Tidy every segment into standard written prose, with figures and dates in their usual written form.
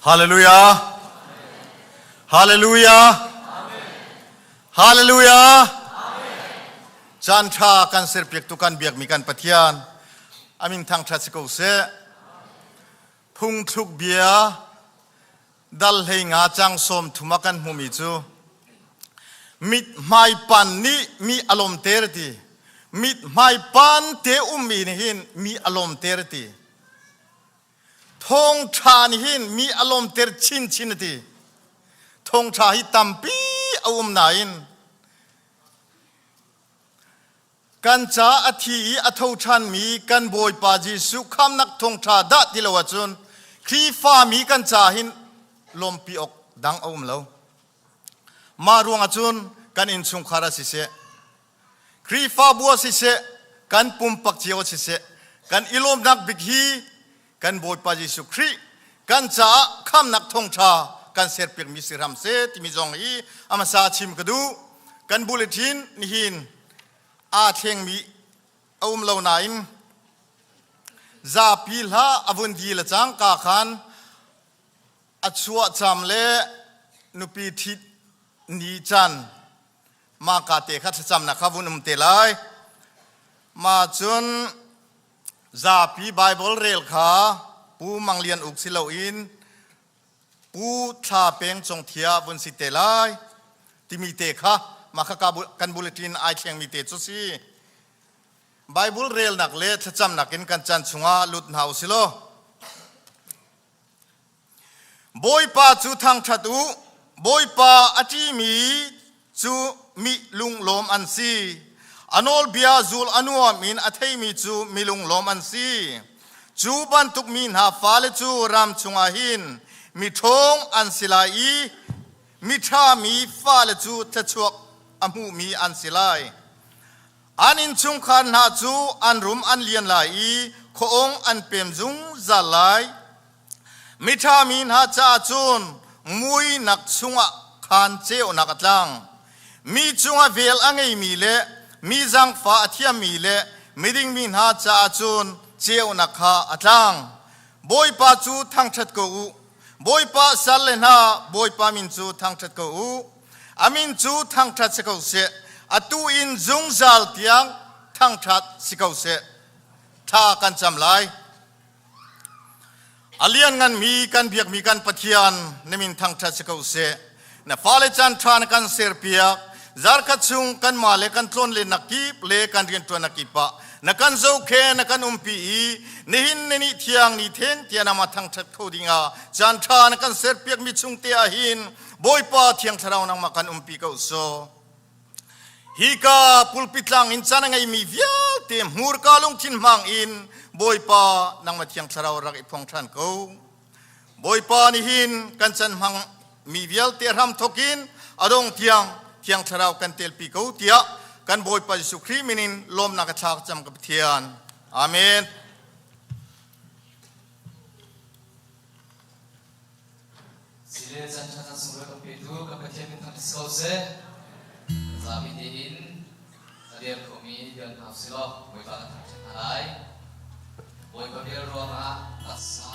Hallelujah. Hallelujah. Hallelujah. Chantha kan serpiak tukan biak mikan patian. Amin thawngtha sikau se. Phung thuk bia dal hei nga chang som thumakan humi chu. Mit mai pan ni mi alom terti. Mit mai pan te ummi ni hin mi alom terti. Thawngtha ni hin mi alom ter chin ti. Thawngtha hi tampi awum nain. Kan cha athi athau than mi kan boy pa Jesu Hmannak Thawngtha da tilawachun khi fa mi kan cha hin lompi ok dang awum lo. Ma ruang achun kan in chung khara si se. Khi fa bua si se kan pumpak chiao si se. Kan ilom nak bighi kan boy pa Jesu Kri kan cha Hmannak Thawngtha kan serpik mi siram se timi jong hi amasa chim kadu kan bulletin ni hin a theng mi awum lo nain Zarhpi la avun di la chang ka khan achua cham le nupi thit ni chan ma ka te khat cham na khavun te lai ma chun Zarhpi Bible rel kha pu manglian uk silo in pu tha peng chong thia bun si te lai timi te kha ma kha kan bulletin ai theng mi te chu si Bible rel nak le thacham nakin kan chan chunga lut nau silo boy pa chu Thawngtha tu boy pa ati mi chu mi lung lom an si anol bia zul anuam min athei mi chu mi lung lom an si chu ban tuk min ha fa le chu ram chunga hin mi thong an silai mi tha mi fa le chu thachuak amu mi an silai an in chung khan ha chu an rum an lian lai khoong an pem jung zalai mi tha min ha cha chun mui nak chunga khan cheo nak atlang mi chunga vel angai mi le mi jang fa athia mi le miding min ha cha chun cheo nak kha atlang boy pa chu thangthat ko u boy pa sal le na boy pa min chu thangthat ko u amin chu thangthat se ko se atu in zung zal tiang thangthat sikau se tha kan cham lai alian ngan mi kan biak mi kan pathian nemin thangthat sikau se na fale chan than kan serpia zar ka chung kan male kan tlon le nakip le kan rian to nakipa na kan zo khe na kan umpi ni hin ni thiang ni theng tiana ma thangthat khodinga chan tha na kan serpiak mi chung te a hin boy pa thiang tharau nang ma kan umpi ko so hika pulpitlang insana ngai mi vial te mur kalung thin mang in boy pa nang ma thiang tharau rak ipong than ko boy pa ni hin kan chan mang mi vial te ram thokin adong thiang tharau kan tel pi ko tia kan boy pa Jesu Kri minin lom na ka thak cham ka thian amen sile chan chan sura ka pe tu ka pathian min thak so se Zarhpi din Ariel komi dian hafsilo boy pa thak chan hai boy pa biar ruang a tasa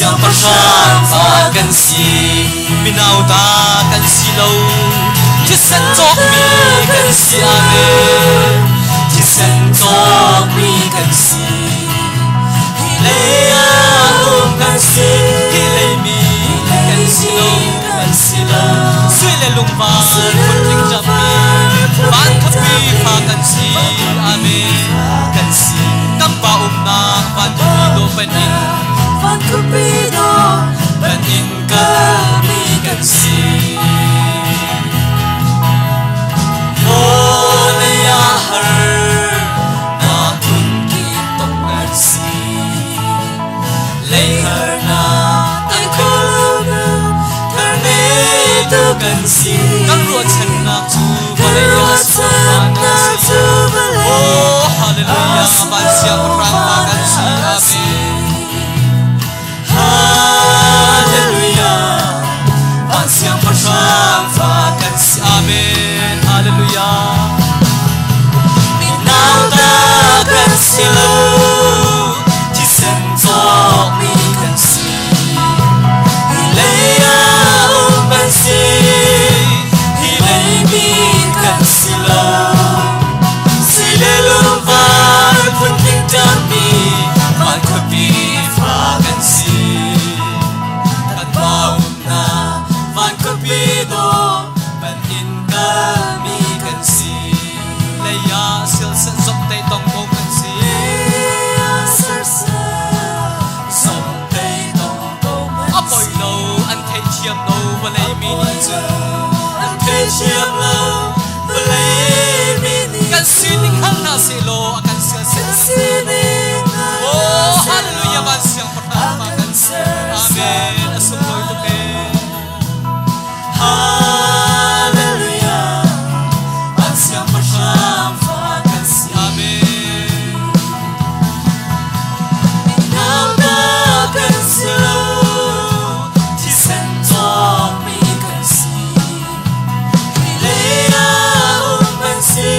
siang pasang fa kan si minau ta kan si loที่สันจอกมีกันสิอาเมนที่สันจอกมีกันสิฮิเลยากันสิฮิเลยมีกันสิโลกันสิโลสวยเลยลุงบานคนยิ่งจับมีบานทับมีพากันสิอาเมนกันสิกังบ่านาบานคุปีโดเป็นอินบานคุปีโดเป็นอินก็มีกันสิกันสิกันรวดฉันนักจูบเลยยาสุภานักจูบเลยโอ้ฮาเลลูยาบานเสียงพระพากันสิอาเมนฮาเลลูยาบานเสียงพระพากันสิอาเมนฮาเลลูยามีน้ำตากันสิโลที่เส้นจอกมีกันสิเลยาบันสิกันสินิงหันนาสิโลกันเสียเสียโอ้ฮาเลลูยาบันเสียงพระพากันสิอาเมนอสุโลยตุเกฮาเลลูยาบันเสียงพระพากันสิอาเมนน้ำตากันสิโลที่เส้นจอกมีกันสิเลยาบันสิ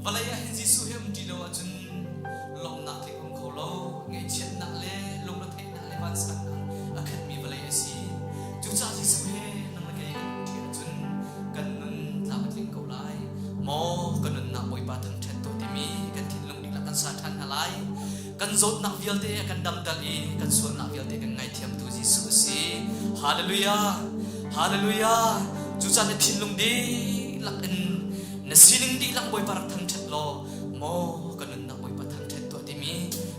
Valai a hin Jisu hem di lo achun lom nak the ong kholo ngai chen nak le lom la the nak le ban san a khat mi valai a si chu cha Jisu he nang la kai ti achun kan nun la matling ko lai mo kan nun na moi pa thang that to ti mi kan thin lung dik la kan sa than halai kan zot nak vial te kan dam dal e kan suan nak vial te kan ngai thiam tu Jisu si hallelujah hallelujah chu cha le thin lung di lak en na siling di lang boy parak thang chat lo mo kanun na boy pa thang chat to ti mi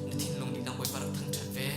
na thin lung di lang boy parak thang chat ve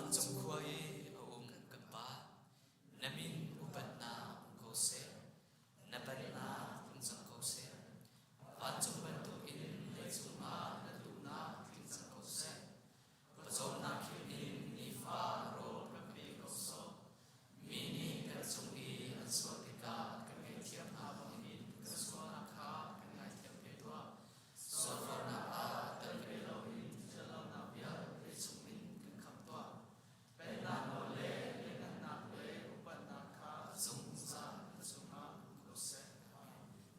Ang trong khuay aum kapa namin upat na kose napan na ang trong kose at trong bantu in lay suma na tuna in trong kose pasok na kimin ni faro kapi koso mini kan trong i an swatika kan ngay tiap na bangin kan swana ka kan ngay tiap pedwa swana na a tan belo in jalan na biar lay sumin kan kapwa pena nole dengan nak le upat na ka sungsa suma kose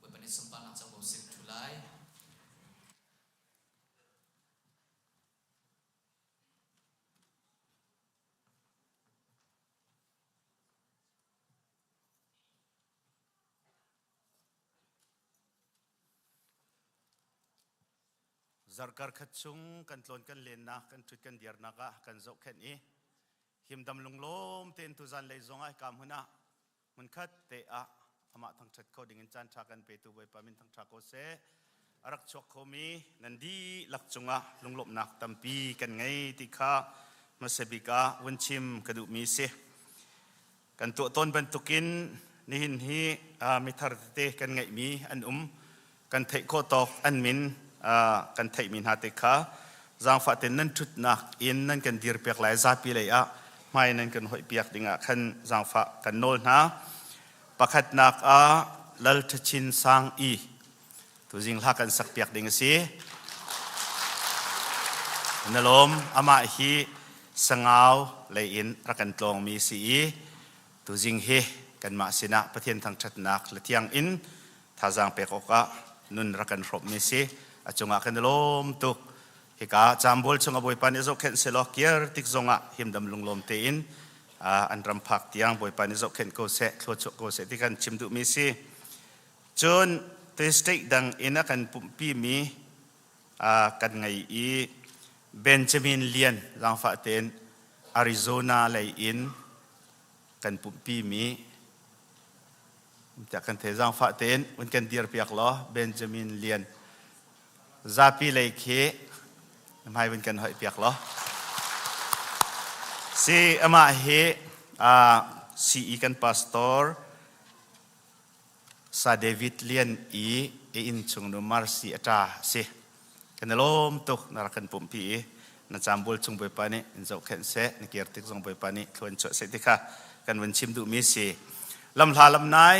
wepan isumpa na sa bosip tulay Zarkar kachung kan tlon kan len na kan tut kan diar naka kan zok kan i him dam lung lom ten tu zan lei zonga kam huna mun khat te a ama thang chat ko dingin chan tha kan pe tu boi pamin thang tha ko se arak chok khomi nandi lak chunga lunglop nak tampi kan ngai ti kha masabika wan chim kadu mi se kan tu ton ban tukin ni hin hi mi thar te kan ngai mi an kan thei ko tok an min kan thei min ha te kha zang fa ten nan thut nak in nan kan dir pek lai Zarhpi le a mai nan kan hoi piak dinga khan zang fa kan nol na pakhat nak a lal thachin sang i tu jing la kan sak piak ding si nalom ama hi sangau le in rakan tlong mi si i tu jing he kan ma sina pathian thang that nak latiang in tha jang pe ko ka nun rakan rop mi si achunga kan lom tuk hika chambol chunga boi pan ezo khen selo kier tik zonga himdam lunglom te in an ram phak tiang boi pan ezo khen ko se thlo chok ko se tikan chimdu mi si chun te state dang ina kan pumpi mi kan ngai i Benjamin Lian jang fa ten Arizona lai in kan pumpi mi ta kan te jang fa ten un kan dir piak lo Benjamin Lian Zarhpi lei khe mai ben kan hoi piak lo si ama he si kan pastor sa David Lian i in chung no marsi ata se kan lom tok na kan pumpi na chambol chung boi pani in zo khen se ni ker tik zong boi pani thon cho se tikha kan wan chim du mi si lam hla lam nai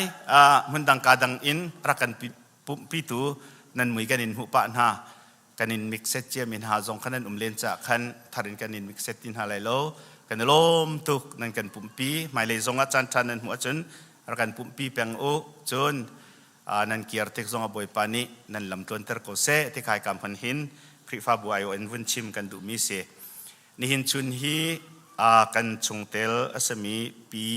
mun dang ka dang in rakan pumpi tu nan mui kan in hu pa na kanin mixet che min ha zong khanan len cha khan tharin kanin mixet tin ha lai lo kan lom tuk nan kan pumpi mai le zonga chan than nan hu chun ar kan pumpi peng o chun nan kiar tek zonga boi pani nan lam ton ter ko se te khai kam phan hin khri fa buai o en vun chim kan du mi se ni hin chun hi kan chungtel asami pi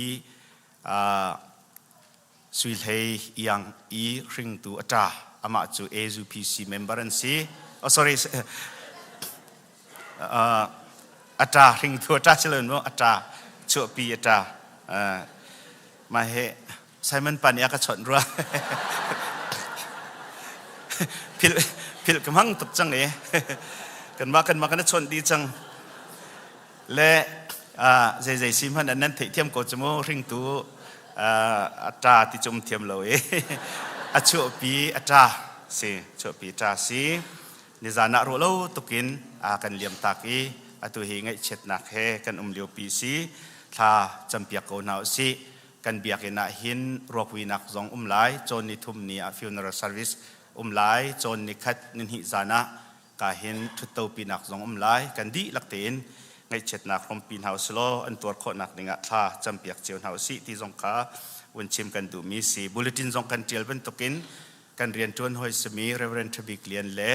suil hei Iang i ring tu ata ama chu AZPC member an si oh sorry ata ring tu ata chilon mo ata chu pi ata ma he Simon pan ya ka chon ru pil kamang tuk chang e kan ma kan chon di chang le zai sim han an nan thei thiam ko chmo ring tu ata ti chum thiam lo e a chu pi ata si chu pi ta si ni zana ro lo tukin kan liam taki atu hi ngai chet nak he kan liu pi si tha champiak ko nau si kan biak ina hin rokwi nak zong lai chon ni thum ni a funeral service lai chon ni khat nin hi zana ka hin thuto pi nak zong lai kan di lakten ngai chet nak rom pin house lo an tor kho nak ninga tha champiak cheun house si ti zong kha un chim kan du mi si bulletin zong kan tel ben tokin kan rian tuan hoi semi Reverend Thabik Lian le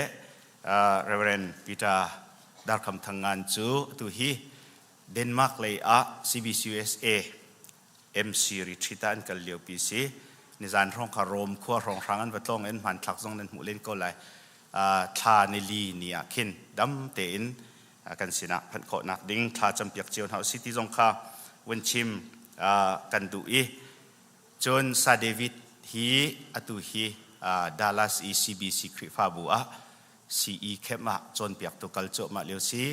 Reverend Peter Darkham Thangan chu tu hi Denmark le a CBCUSA MC retreat an kal leo PC ni zan rong kha rom kho rong rangan watlong en man thak zong nen mu len ko lai tha ni li ni a khin dam te in kan sina phan kho nak ding tha champiak cheun hau city zong kha wen chim kan du i John sa David hi atu hi Dallas ECBC Kri Fabu a CE Kema John piak to kalcho ma leo si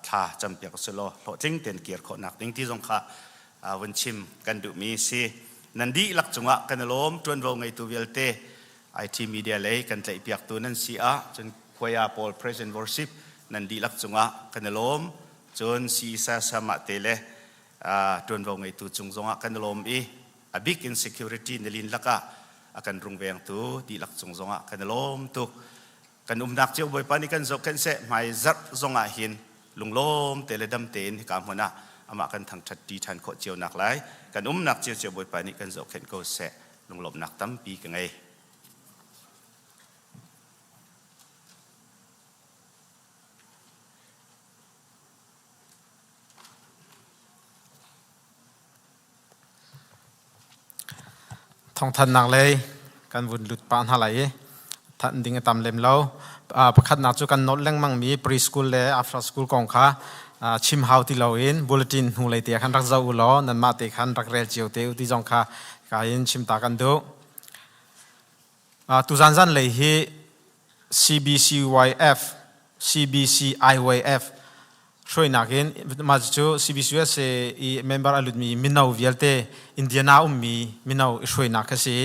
ท่าจำเปียกสุโลโหจิ้งเตียนเกียร์ขนักดิ้งที่ทรงข้าวันชิมกันดูมีสินันดีหลักจังหวะกันล้มจนเราไงตัวเวลเตไอทีมีเดียเลยกันใจเปียกตัวนั้นสิจนควายพอลเพรสเซนต์วอร์ชิปนันดีหลักจังหวะกันล้มจนสีสาสมาเตเลจนเราไงตัวจังหวะกันล้มbig insecurity ในลินลักกันรุงเวียงตัวดีหลักจังหวะกันล้มตัวกันนักเจ้าบอยปานี่กันจบกันเสะไม่จัดจังหวะหินลุงล้มเตเลดำเตนกามหัวหน้าอามากันทางทัดดีทันโคเจียวหนักหลายกันนักเจียวบอยปานี่กันจบกันก็เสะลุงล้มหนักตั้มปีกันไงทองทันนักเลยกันวุ่นหลุดปานหาไหลทันดิ้งตามเล่มแล้วประคัดนักจุกันนดเล่งมั่งมีพรีสคูลเลยอัฟเตอร์สคูลกองข้าชิมฮาวที่เราเองบูเลตินหูเลยเตียขันรักเจ้าอุลอนั่นมาเตะขันรักเรียลเจียวเตียวที่จงข้าการยินชิมตากันดูตุจันเลยฮี CBCYF ช่วยนักเองมาจู่ CBCYF เมมเบอร์อลุดมีมินาวเวลเตอินเดียนามีมินาวช่วยนักสิ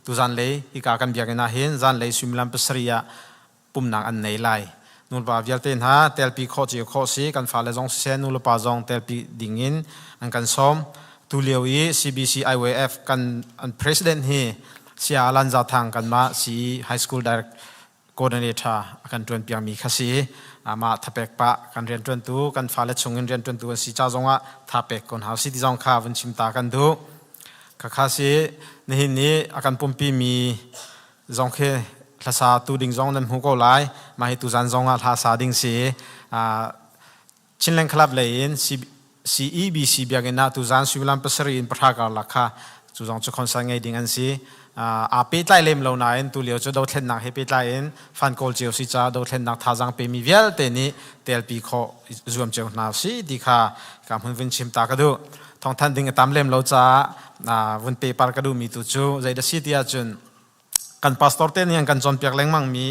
ตุจันเลยอีกากันเบียกันนะเห็นจันเลยสุมิลัมเปสรียปุ่มนักอันไหนไลนูนป่าเวลเตนฮะเตลปีโคจิโคสีกันฟ้าเลจงเซนูลป่าจงเตลปีดิ่งอินอันกันซ้อมตุเลียวอี CBCYF กันอัน President ฮีเสียลันจาทางกันมาสี High School Direct Coordinator กันจวนเปียงมีข้าสีมาทับเปกปะกันเรียนจวนตัวกันฟ้าเลจงเรียนจวนตัวสีจ้าจงว่าทับเปกคนหาสิที่จงข้าวันชิมตากันดูข้าสีนี่นี่อาการปุ่มปีมีจงเคลาซาตูดิ่งจงนั้นหูก็ไล่มาให้ตุจันจงลาซาดิ่งสีชินเลงคลับเลยอิน CEBC เบียกันนะตุจันสุวิลัมเปสรีอินประทากาลักค่ะจุดงจุดคนสังเกตดิ่งอันสีปิดไล่เล่มเหล่านั้นตุเลียวจะโดดเล่นนักให้ปิดไล่อินฟันโกลเจียวสิจ้าโดดเล่นนักท่าจังเปมีเวลเตนี่เตลปีโครวมเจียวนาสีดีค่ะการหุ่นวินชิมตากระดูทองทันดิ่งตามเล่มเราจะวันเปปาร์กระดูมีตุจูใจเดสิที่อาจุนกันพาสตอร์เตนี่ยังกันจนเปียกเล้งมั่งมี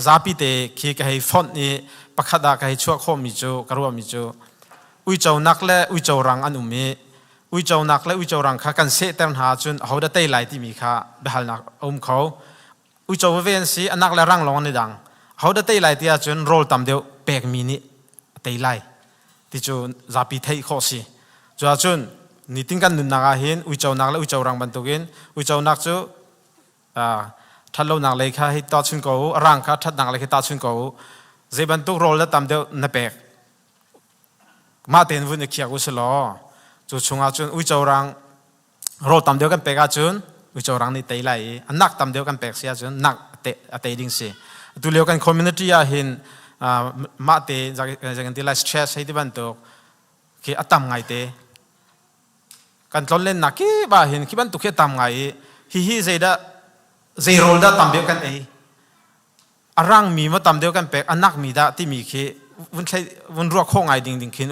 ซาปิเตคีก็ให้ฟอนนี่ปักขัดก็ให้ชั่วโคมิจูกระวมิจูอุยเจ้านักเล่อุยเจ้ารังอันอุมีอุยเจ้านักเล่อุยเจ้ารังข้ากันเสตเต็มหาจุนเขาได้เตะไหลที่มีข้าเบลนักเขาอุยเจ้าเวียนสีนักเล่รังลงในดังเขาได้เตะไหลที่อาจุนโรลตามเดียวเปกมินิเตะไหลที่จูซาปิเทข้อสีจูอาจุนนี่ทิ้งกันนุนนักอาหินอุยเจ้านักเล่อุยเจ้ารังบรรทุกินอุยเจ้านักจูทัดเราหนักเลยค่ะให้ตัดชุนเขาร่างค่ะทัดหนักเลยให้ตัดชุนเขาเจ็บบันทุกโรลแล้วตามเดียวนับเปกมาเต็นวุ่นเขียกุศลจุดชงอาจุนอุจจารังโรลตามเดียวกันเปกอาจุนอุจจารังนี่เตยไหลนักตามเดียวกันเปกเสียจุนนักเตยดิ่งเสียตัวเลี้ยวกันคอมมูนิตี้อาหินมาเตยจากกันที่ไลฟ์สเตรสให้ที่บันทุกคืออัตตามไงเตกันตอนเล่นนักกี่บ้าหินคิดบันทุกแค่ตามไงฮิเจด้าเจโรลด้าตามเดียวกันอารังมีมาตามเดียวกันเปกอันนักมีด้าที่มีคือวันรัวโค้งไงดิ่งขิน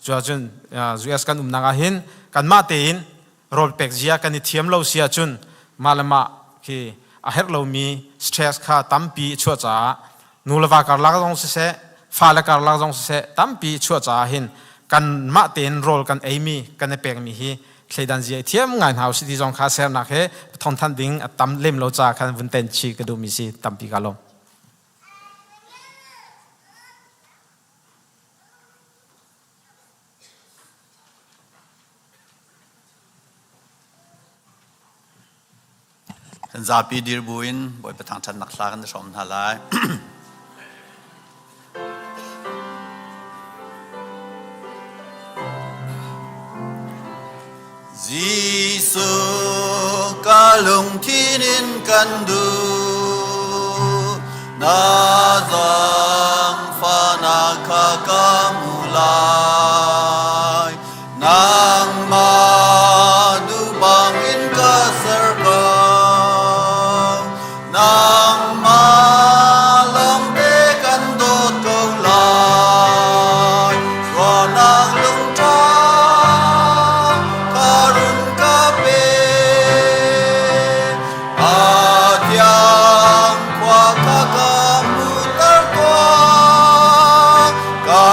จวนจูเอสกันนางอาหินกันมาเตนโรลเปกเจียกันที่เทียมเราเสียจุนมาละมาคืออาเฮรเรามีสเตรสค่ะตั้มปีชั่วจ้านูลวาการลักลงเสะฟ้าละการลักลงเสะตั้มปีชั่วจ้าหินกันมาเตนโรลกันมีกันในเปกมีฮีใครดันเจียเทียมงานหาสิที่จงคาเซลนักเฮทอนทันดิ่งตั้มเล่มเราจ้ากันวันเต็นชีกระดูมีสิตั้มปีกาลมซาปีดิรบุอินบอยประธานชันนักลากันชมทลาย Giêsu ca lung thiên can du na giang pha na kha ca mu lai nang ma du bang in ca Zarhpi nang ma long te can do câu lai wa nang lung cha karun ka pe atyang kwa ka ka mu tar kwa ka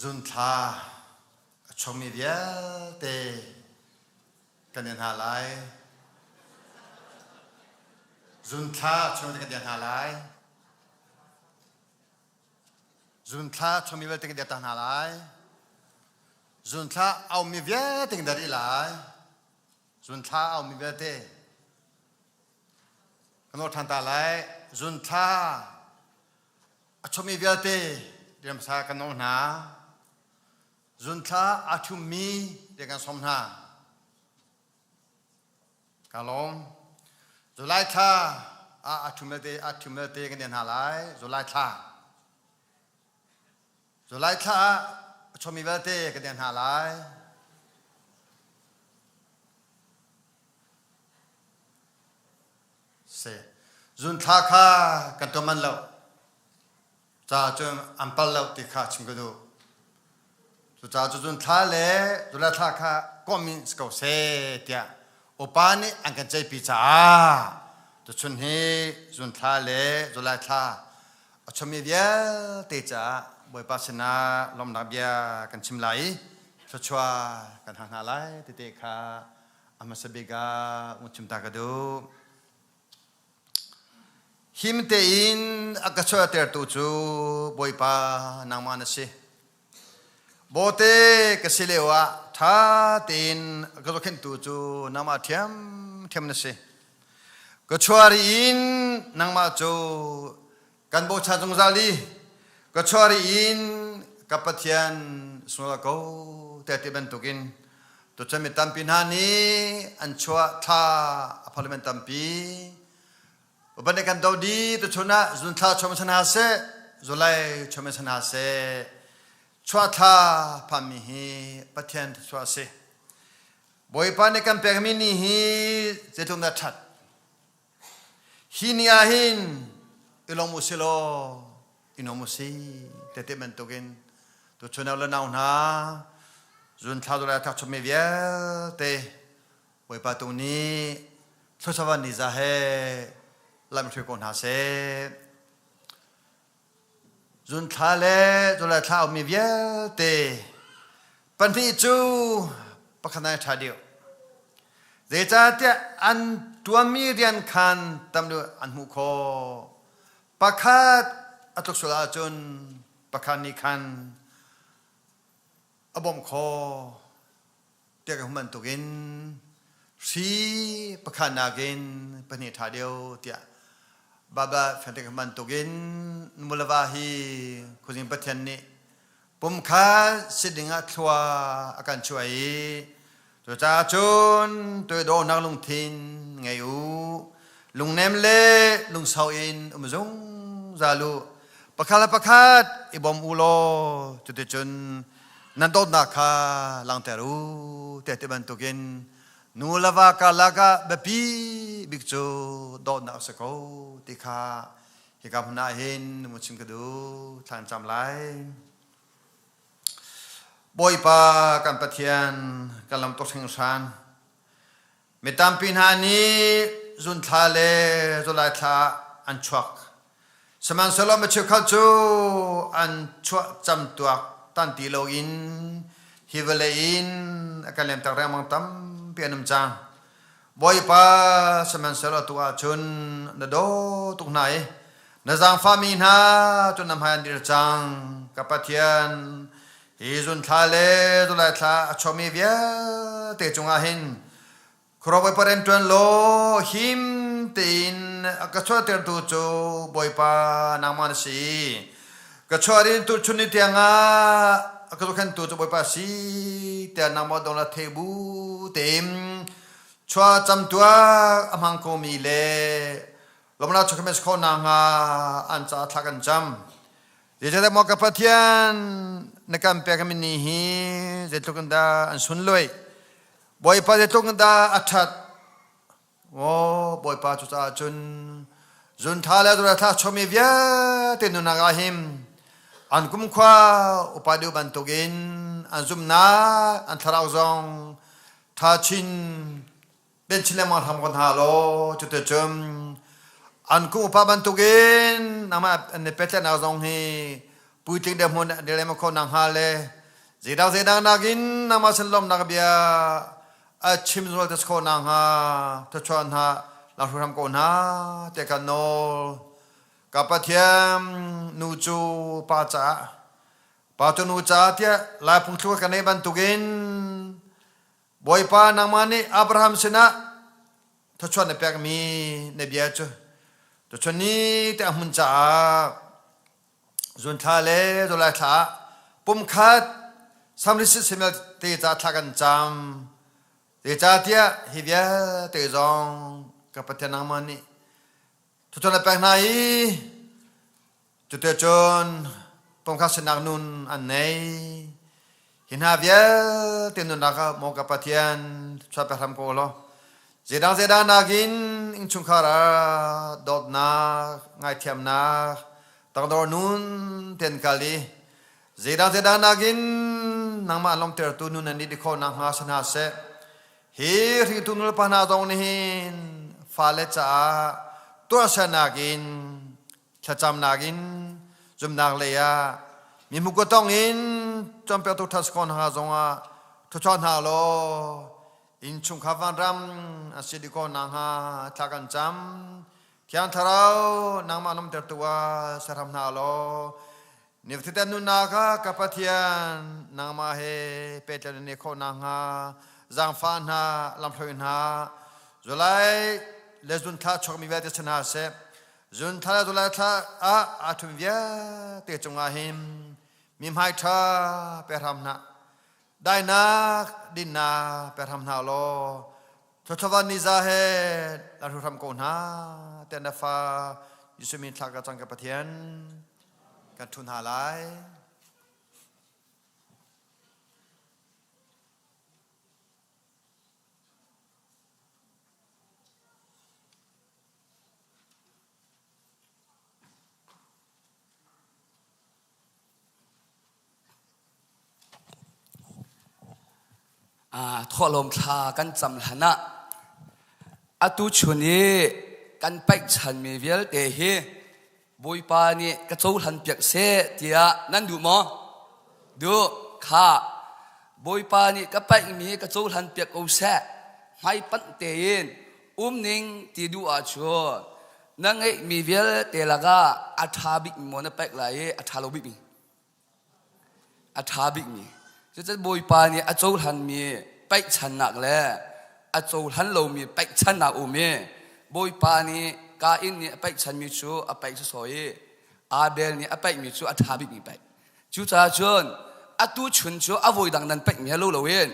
Thawngtha trong mi viết te cái điện hạ lại Thawngtha trong cái điện hạ lại Thawngtha trong mi viết te cái điện hạ lại Thawngtha ao mi viết te cái điện lại Thawngtha ao mi viết te cái nốt thằng ta lại Thawngtha trong mi viết te điểm sa cái nốt na Thawngtha atumi dengan somna kalom Zulai tha atumete cái điện hạ lại Zulai tha cho mi vợ tê cái điện hạ lại se Thawngtha kha cái tôm ăn lẩu cha cho ăn bal lẩu thì khá chim cái đồ cha cho Thawngtha lệ Zulai tha kha comment câu se tia opani ang kan chai pi cha to chun he Thawngtha lệ Zulai tha cho mi vợ tê cha bồi pasina lom na bia kan chim lai cho chua kan hana lai te kha amasabega chim ta ka do him te in akachoa ter tu chu boi pa nang manase bote ka silewa tha tin có khen tu chu nang ma thiam na se có chuari in nang ma chu kan bo cha jong zali có chuari in kapathian sula ko te ben tukin tu chami tampin hani an chua tha parliament tampi ubane kan dodi tu chuna zun tha chom sana se zulai chom sana se chua tha pami hi pathian chua se boy pa ne kan permini hi zetum na that hinia hin ilong musilo inomusi te ben tukin tu chuna la naw na zun thao ra thak chome via te boy pa tu ni thosawa ni za he lam thwe kon ha se zun tha le zo la thao mi via te pan thi chu pakhana tha dio ze cha te an tua mi rian khan tam lu an mu kho pakhat atok sula chun pakhani khan abom kho te ka man tukin si pakhana gen pani tha dio tia baba phate ka man tukin mulawa hi khujin pathian ni pum kha sidinga thwa akan chuai to cha chun to do nak lung thin ngai u lung nem le lung sau in umzong zalu pakhala pakhat ibom ulo to te chun nan dot na kha lang teru te te ban tukin nu lava ka laga bepi bikcho dot na sa ko ti kha hi ka na hin mu chim ka du than cham lai boy pa kan pathian kalam to sing san metam pin hani zun thale zolai tha an chuak saman solo ma chu kha chu an chua cham tuak tan ti lo in hivale in akalem tak ramang tam pianam chang boy pa saman selo tu a chun na do tuk nai na jang fami na chun nam han dir chang kapathian hi zun thale tu la tha chomi via te chunga hin khroboy paren tuen lo him tin akachwa ter tu chu boy pa naman si kachwarin tu chuni tianga akalukan tu boy pa si te namo dong la tebu tem chwa cham tua amang ko mi le lomna chokmes ko na nga an cha thakan cham ye je mo ka pathian na kam pe kam ni hi je to kanda an sun loi boy pa je to kanda athat o boy pa chu cha chun zun thala dura tha chomi via te nu na ga him an kum khwa upadu bantogin an zumna an tharau zong tha chin ben chile ma tham kon ha lo chu te chum an kum upa bantogin nama ne pete na zong hi pui ting de mon de le ma ko nang ha le zedang nagin nama selom na bia a chim zol te ko nang ha to chon ha la ram ko na te kan no kapathiam nu chu pa chu nu cha tia la phung thu ka nei ban tugin boy pa nang mani abraham sina to chon ne pek mi ne bia chu to chon ni te mun cha zun tha le zo la tha pum khat samris semel te cha tha kan cham te cha tia hi bia te zong kapathiam nang mani tu chon pek nai tu te chon pom kha senang nun an nei hin ha via tin nun ka mo ka pathian chwa pe ram ko lo zedang nagin ing chung khara dot na ngai thiam na tang dor nun ten kali zedang nagin nang ma long ter tu nun ani di kho na ha sana se hi ri tu nul pa na dong ni hin fa le cha to sa nagin chacham nagin zum nag le ya mi mu ko tong in chom pe tu thas kon ha zonga to chon ha lo in chung kha van ram asidi ko na ha thakan cham kyan tharau nang ma nom ter tu wa saram na lo นิวติตันนุนาค่ะกับปะเทียนนางมาเฮเปเตลเนโคนางฮาจังฟานฮาลำพลินฮาจุลัยเลจุนท่าชกมีเวทชนะเสจุนท่าจุลัยท่าอาทุมเวียเตจงอาหิมมิมไฮท่าเปรำนาได้นักดินนาเปรำนาโลทวันนิซาเฮลาทุทำโกนฮาเตนดาฟายิสุมินทักกะจังกับปะเทียนกันทุนหาไลทั่วลมทากันจำหนะอตุชุนีกันไปฉันมีเวลเตเฮบุยปานี่กระโจหันเปียกเสเตียนั่นดูมั้งดูข้าบุยปานี่ก็ไปมีกระโจหันเปียกเอาเสไม่ปันเตียนนิ่งตีดูอาชัวนั่งไอ้มีเวลเตละก็อัฐาบิกมันไปไหลอัฐาโลบิกมีอัฐาบิกมีจะบุยปานี่กระโจหันมีไปฉันหนักแล้วกระโจหันโลมีไปฉันหนักมีบุยปานี่กาอินนี่ไปฉันมีชูไปสวยอาเบลนี่ไปมีชูอัฐาบิกมีไปจูจ่าชนอตุชุนชูอโวยดังนั้นไปมีฮัลโหลเลวิน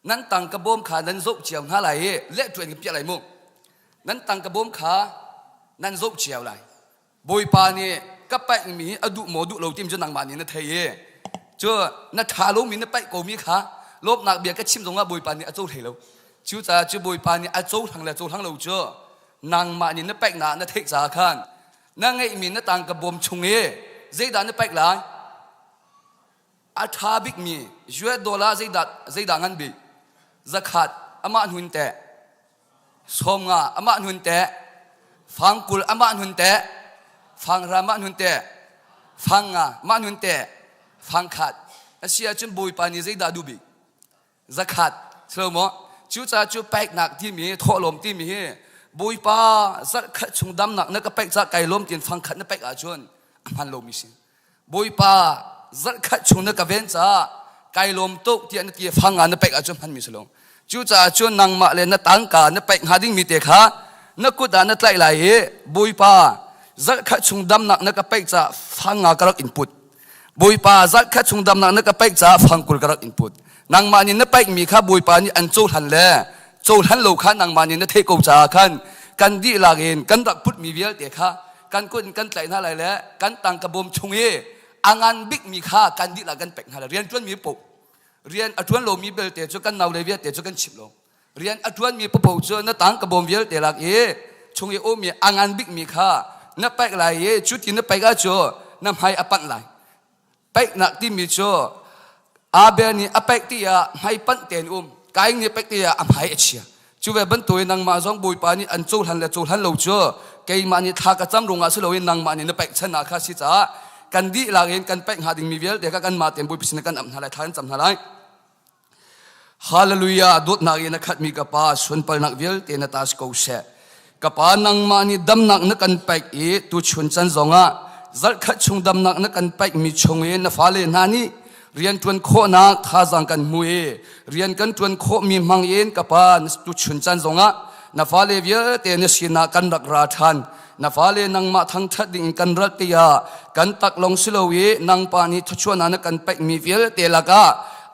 นั้นตังกระบอมขานั้นโจเจียวหาไหลเละตัวเองเปียไหลมุกนั้นตังกระบอมขานั้นโจเจียวไหลบุยปานี่ก็ไปมีอดุโมดุโลติมจนนางมานี่นั่นเทยเจ้านัทธาลุมีนั่นไปโกมีขาลบนักเบียก็ชิมตรงว่าบุยปานี่อโจเทลจูจ่าจูบุยปานี่อโจทั้งแหละโจทั้งเราเจ้านางมานี่นั่นไปหนานั่นเทกสาขันนั่งไอ้มีนั่นตังกระบอมชงเอเจดานั่นไปหลายอัฐาบิกมี$เจดางันบิzakat aman hunte somnga aman hunte fangkul aman hunte fangraman hunte fanga man hunte fangkhat asia chun bui pani zaida dubi zakat slomo chu cha chu pek nak ti mi tholom ti mi bui pa zakat chungdam nak na ka pek cha kai lom tin fangkhat na pek a chun aman lo mi sin bui pa zakat chung na ka ven cha kai lom tok ti an ti fanga na pek a chun han mi slongจูจ่าชวนนางมาเลนตังกาเนไปหาดิ้งมีเตะนักกุดานนักไล่ไล่บุยป้าจักขะชุงดำนักนักไปจ่าฟังงากรักอินพุตบุยป้าจักขะชุงดำนักนักไปจ่าฟังกุลกรักอินพุตนางมานี่นักไปมีข้าบุยป้านี่อันโจหันแลโจหันโลข้านางมานี่นักเทกจ่าขันกันดีลาเงินกันรักพุทมีเวลเตะกันกุนกันไล่น่าไรแล้วกันตังกระบมชงอ่างานบิ๊กมีข้ากันดีลากันเป็กหาเรียนจนมีปุเรียนอัตวันโลมีเบลเตจุกันนาวเลเวียเตจุกันชิบโลเรียนอัตวันมีปะปูเจนัตังกระบอมเวลเตลักชงโอมีอ่างานบิ๊กมีข้านับไปไหลชุดที่นับไปก็จ่อนำให้อปันไหลไปนักที่มีจ่ออาเบนี่อปักที่ให้ปันเตนกายนี่ไปที่อำให้เชียจูเวบันตัวนางมาจงบุยปานี่อันโจหันและโจหันโลจ่อเกยมานี่ทากระจำรงอาสุโลวินนางมานี่นับไปชนะข้าสิจ้ากันดีลาเงินกันไปหาดิ่งมีเวลเด็กกันมาเต็มบุยพิษนกันอำนาจทานจำนาไรฮาเลลูยาดดนักนักขัดมีกป้าส่วนปนักเวลเตนตาสโกเชกป้านังมานี่ดำนักนักกันไปตุชนจันจงะจัดขัดชงดำนักนักกันไปมีชงนฟ้าเลนานี่เรียนทวนโคนักท่าจังกันมวยเรียนกันทวนโคมีมังเย็นกป้าตุชนจันจงะนฟ้าเลเวลเตนสินากันรักราทันนฟ้าเลนังมาทั้งทัดดิ่งกันรัตติยากันตักลงสิโลวีนังปานิทชวนักกันไปมีเวลเตลกา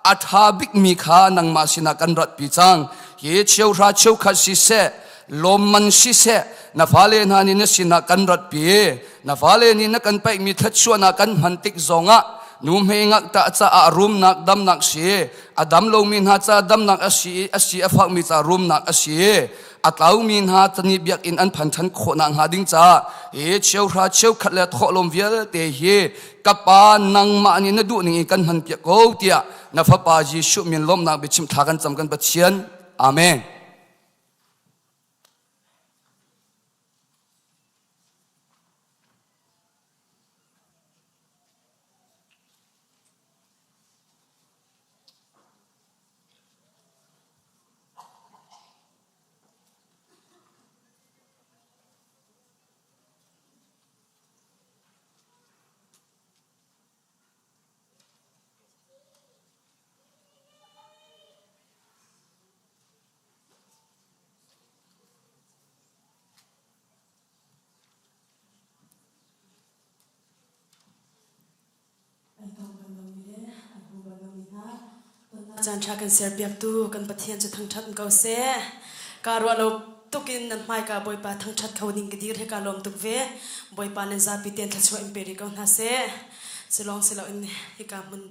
อัฐาบิกมีข้านังมาสินากันรัตปีจังเยเชียวราเชียวขัดสิเสลมมันสิเสนฟ้าเลนานินสินากันรัตปีนฟ้าเลนินกันไปมีทัดชวนักกันหันติกจงะนุ่มเฮงักตาจะอารุมนักดำนักเสียอดัมลงมินหาจะดำนักอสีอฟักมีจะรุมนักอสีอัตลาวมินหาจะนิบยักอินอันพันทันโคนังหาดิ้งจ้าเอเชียวราเชียวขัดและทอลมเวียเตเฮกับปานังมานี่นดูนี่กันหันเปียกโกเตียนฟ้าปาจิชุมินลมนักบิชิมทากันจำกันปะเชียนอาเมน Chan cha kan ser biak tu kan pathian chu thang that ko se karwa lo tukin nan mai ka boy pa thang that khawning ke dir he ka lom tuk ve boy pa len za pi ten thla chwa imperi ko na se silong silo in he ka mun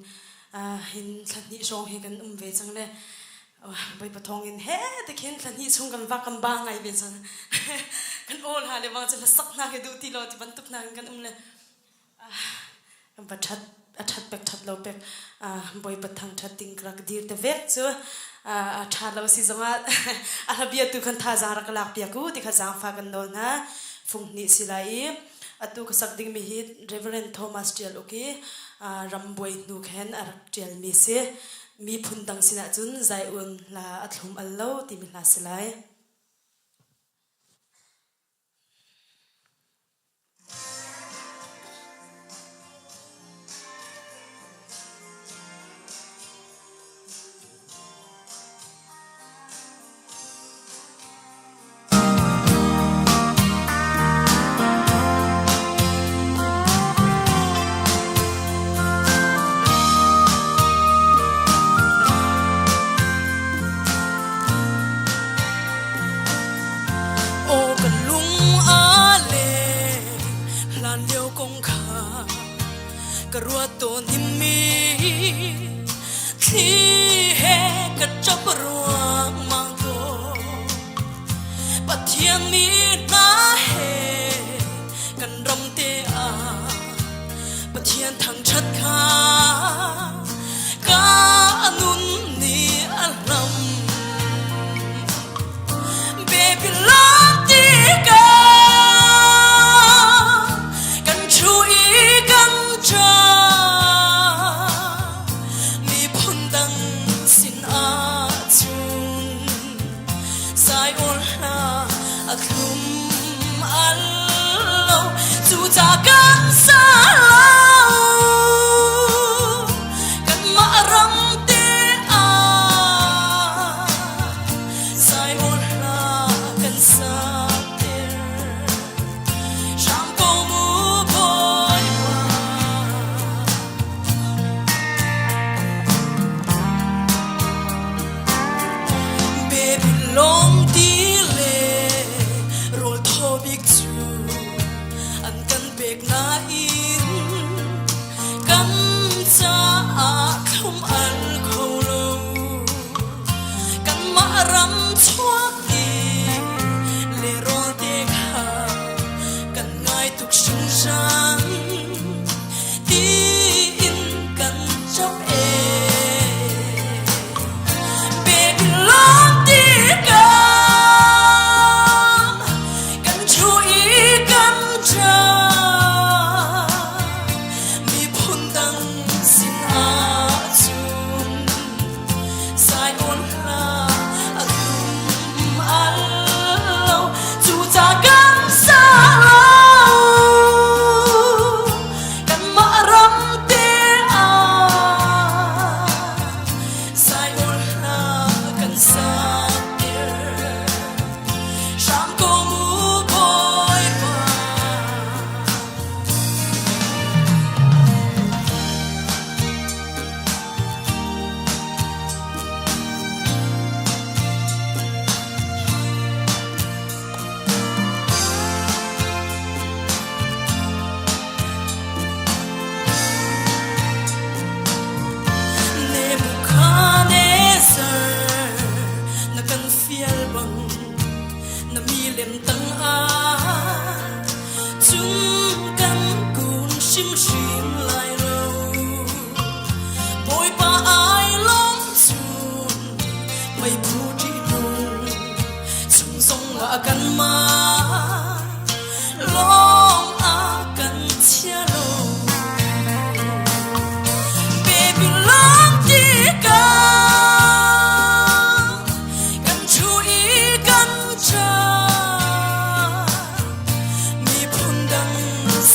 hin thani song he kan ve chang le boy pa thong in he te khen thani chung kan va kan ba ngai ve chang kan ol ha le wang cha sak na ke du ti lo ti ban tuk na kan le kan pa that that back that low back boy but thang that ting krak dir te vek chu tha lo si zonga arabia tu khan tha zara ka lak pia ku ti kha jang fa kan do na phung ni silai atu ka sak ding mi hi reverend thomas tial oki ramboi nu khen arak tial mi se mi phun dang sina chun zai un la athlum allo ti mi la silai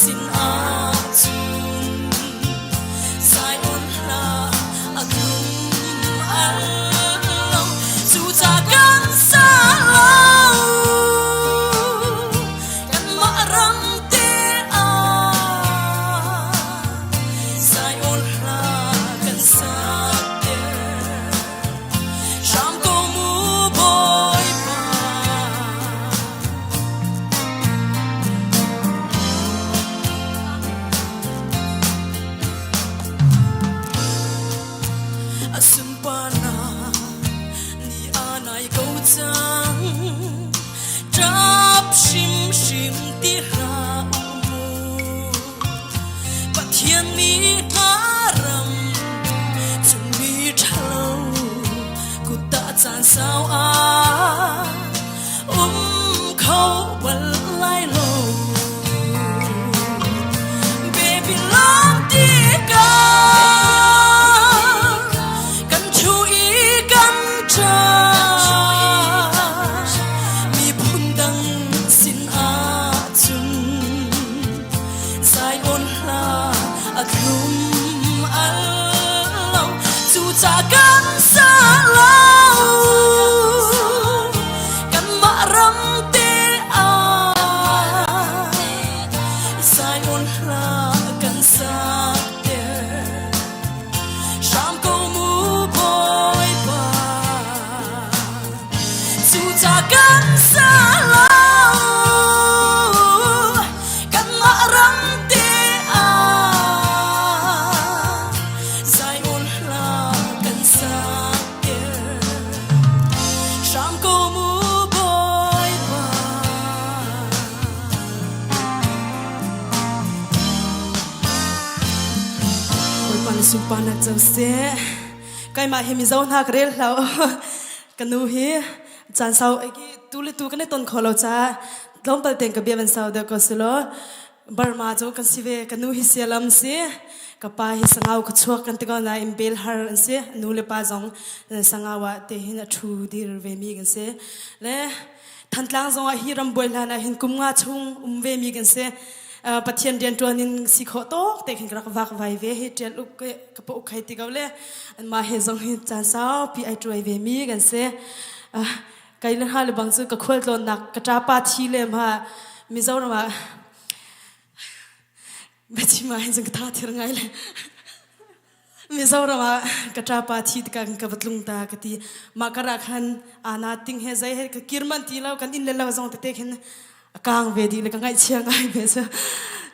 Sin a จังจับชิมที่รามูปะเทียนมีหารำจงมีเท่ากุตาจานสาวอาเขาบนไล่ลงเบบี้ลองตีกันชูอีกันจามีพุ่นดังสินอาจุนสายอ่อนลาอัดลุมอัลลาวจูจากกันสาลาวกันมารำเตอาสายอ่อนลากันสาเตชามก็มูบอยบาจูจากกันสาลาวกันมารำเตอาสายอ่อนลากันสาเตชามก็มูบอยบาโอ้ยปานสุปานักเจ้าเสใกล้มาเฮมิเจ้าหน้ากเรลเรากันนูฮีจานเสาไอ้กี้ตูลิตูกันในต้นคอเราจ้าล้มไปเต็งกับเบียบันเสาเด็กก็สิโลบาร์มาโจกันสิเวกันนูฮีเสียลำสิกับป้าฮิสังเอากระชวกกันติก็นายอิมเบลฮาร์อันสินูเลป้าจงสังเอาว่าเตหินทูดีร์เวมีกันสิและทันตลางจงฮิรัมบวยลานะหินกุมงาชุงเวมีกันสิปะเทียนเดียนตัวนินสิขอโตแต่เห็นกระวักไว้เวฮิเจลุกกระปุกไข่ติกเอาเลยอันมาเฮจงหินจานสาวพี่ไอตัวเวมีกันสิไกลเล่นฮาเลยบางสื่อก็ควรโดนหนักกระจาปาทีเลยมามีเจ้าหน้าไม่ใช่มาเห็นจังกระทาที่ไงเลยมีเจ้าหน้ากระจาปาทีกันกับลุงตากตีมากระคันอาณาติงเฮใจเฮกกิรมันทีแล้วกันอินเลลาวจงเตะเห็นกางเวดีเลยกันไงเชียงไงเบส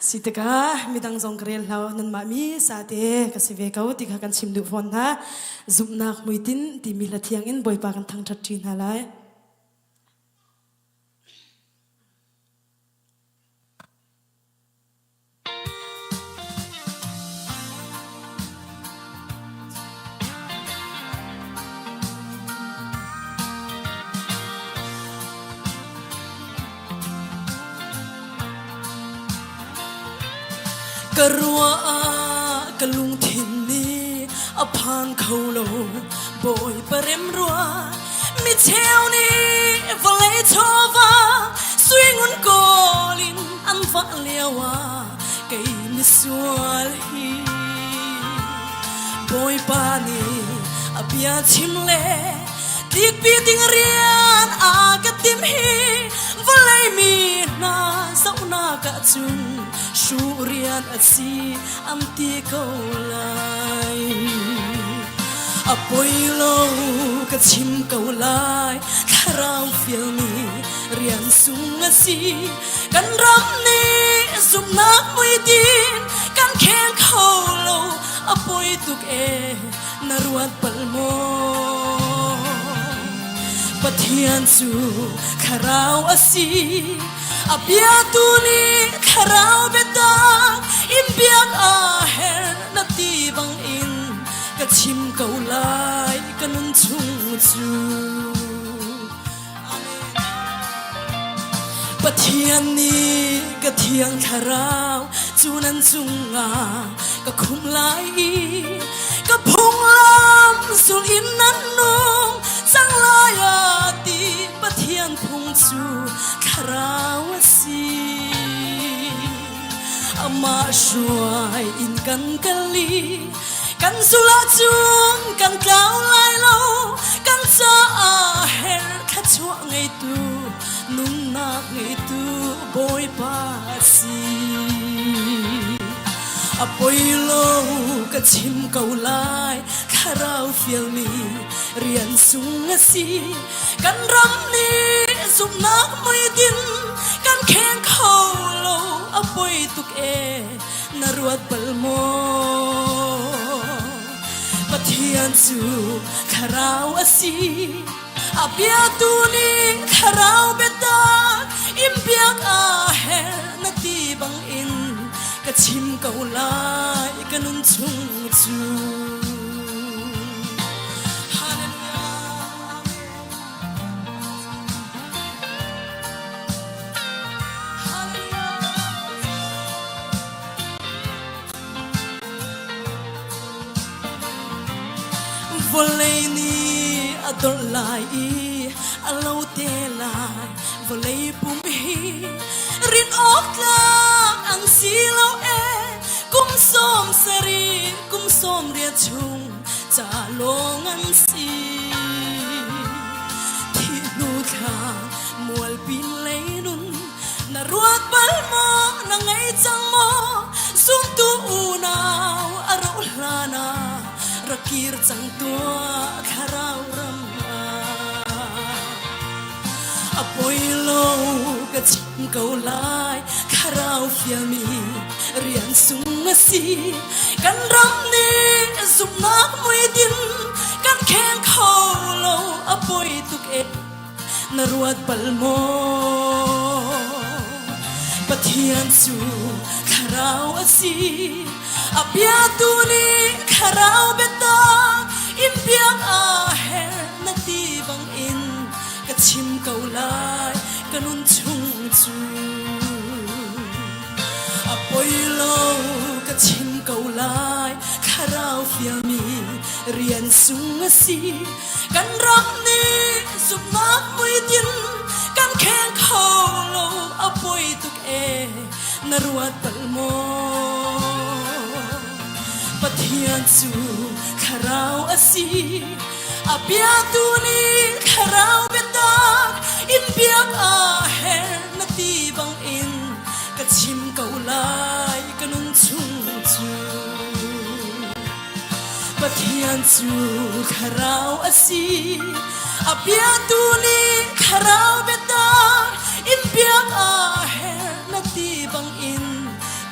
สิตกามีดังจงเกลียวเรานั่นมามีสาเตกสิเวเขาติกากันชิมดูฟอนนะจุบนักมุยตินที่มีละเทียงอินบ่อยปากันทั้งชัดจีนอะไรกะรัวกะลุงทินนี้อพานเขาโลบอยปะเร็มรัวมีเทวนี้ฟะเลยโชวาสวยงุนโกลินอันฟะเลียวาไกมิสวาลีบอยปานีอเปียชิมเลติกปีติงเรียนอากะติมฮีฟะเลยมีนาเศร้าหน้ากะจุนชูเรียนอัดซีอันตีเกาไลอปอยโลกะชิมเกาไลคาราฟิลมีเรียนสูงอัดซีกันรำนี้สุมนักมวยดินกันแข่งเขาโลอปอยตุกนารวดปัลโมปะเทียนจูคาราวอัดซีอเปียตูนีคาราวเบตาอิมเปียกอาเฮร์นาตีบังอินกะชิมเกาไลกะนุนชุงจูปะเทียนนี้กะเทียงคาราวจูนันจุงอากะคุมไลกะพุงลำสุลินนันนงจังลายาตีปะเทียนพุงจูคาราวซีอามาช่วยอินกันกะลีกันสุลาจุงกันเกาไลโลกันซาอาเฮร์คัจวะไงตูนุนนักไงตูบอยปาซีอปอยโลกะชิมเกาไลคาราวฟิลมีเรียนสูงสีกันรำนี้สุมนักมวยดินกันแข่งเขาโลอปอยตุกนารวดบัลโมปะเทียนจูคาราวสี abia tuni kharau betak impiak aher nati bang in ka chim kaulai kanun chung chu volei ni ador lai alo te lai volei pum hi rin ok la ang silo kum som sari kum som ria chung cha long an si thi nu tha mual pin lei nun na ruat bal mo na ngai chang mo sum tu unau aro lana rakir chang tua kharau ram apoi lo ka chim kau lai kharau fiami rian sung asi kan ram ni zum nak mui din kan khen khau lo apoi tuk e na ruat pal mo pathian su kharau asi abia tuni kharau beta impiak aher nati bang in ka chim kaulai kanun chung chu apoi lo ka chim kaulai kharau fiami rian sung asi kan ram ni sup nak mui din kan khen khau lo apoi tuk e na ruat pal mo pathian su kharau asi abia tuni kharau betak impiak aher nati bang in ka chim kaulai kanun chung chu pathian su kharau asi abia tuni kharau betak impiak aher nati bang in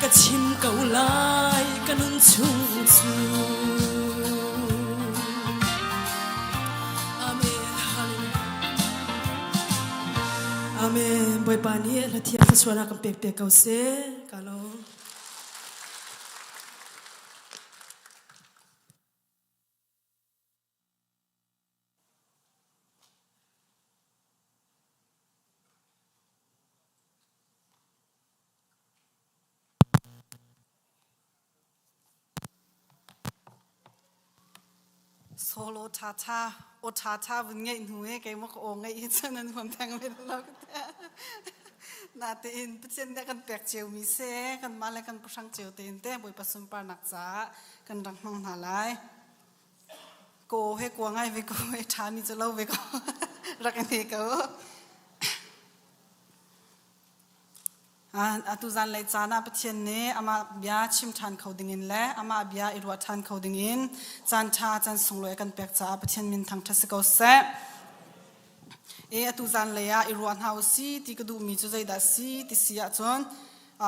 ka chim kaulai kanun chung chu amen boy pani la thia ka suana ka pek pek kau se kalo solo tata o tata vun ngai nuwe kai mo ko ngai chanan hom thang me lo na te in chen da kan pek cheu mi se kan male kan pusang cheu te in te boi pasum par nak cha kan rang mang na lai ko he ko ngai ve ko he tha mi chalo ve ko rak ne ko atu zan lai chana pathian ne ama bia chim than khoding in le ama bia irwa than khoding in chan tha chan sungloi kan pek cha pathian min thang tha se ko se e atu zan le ya irwa hau si ti ka du mi chu zai da si ti sia chon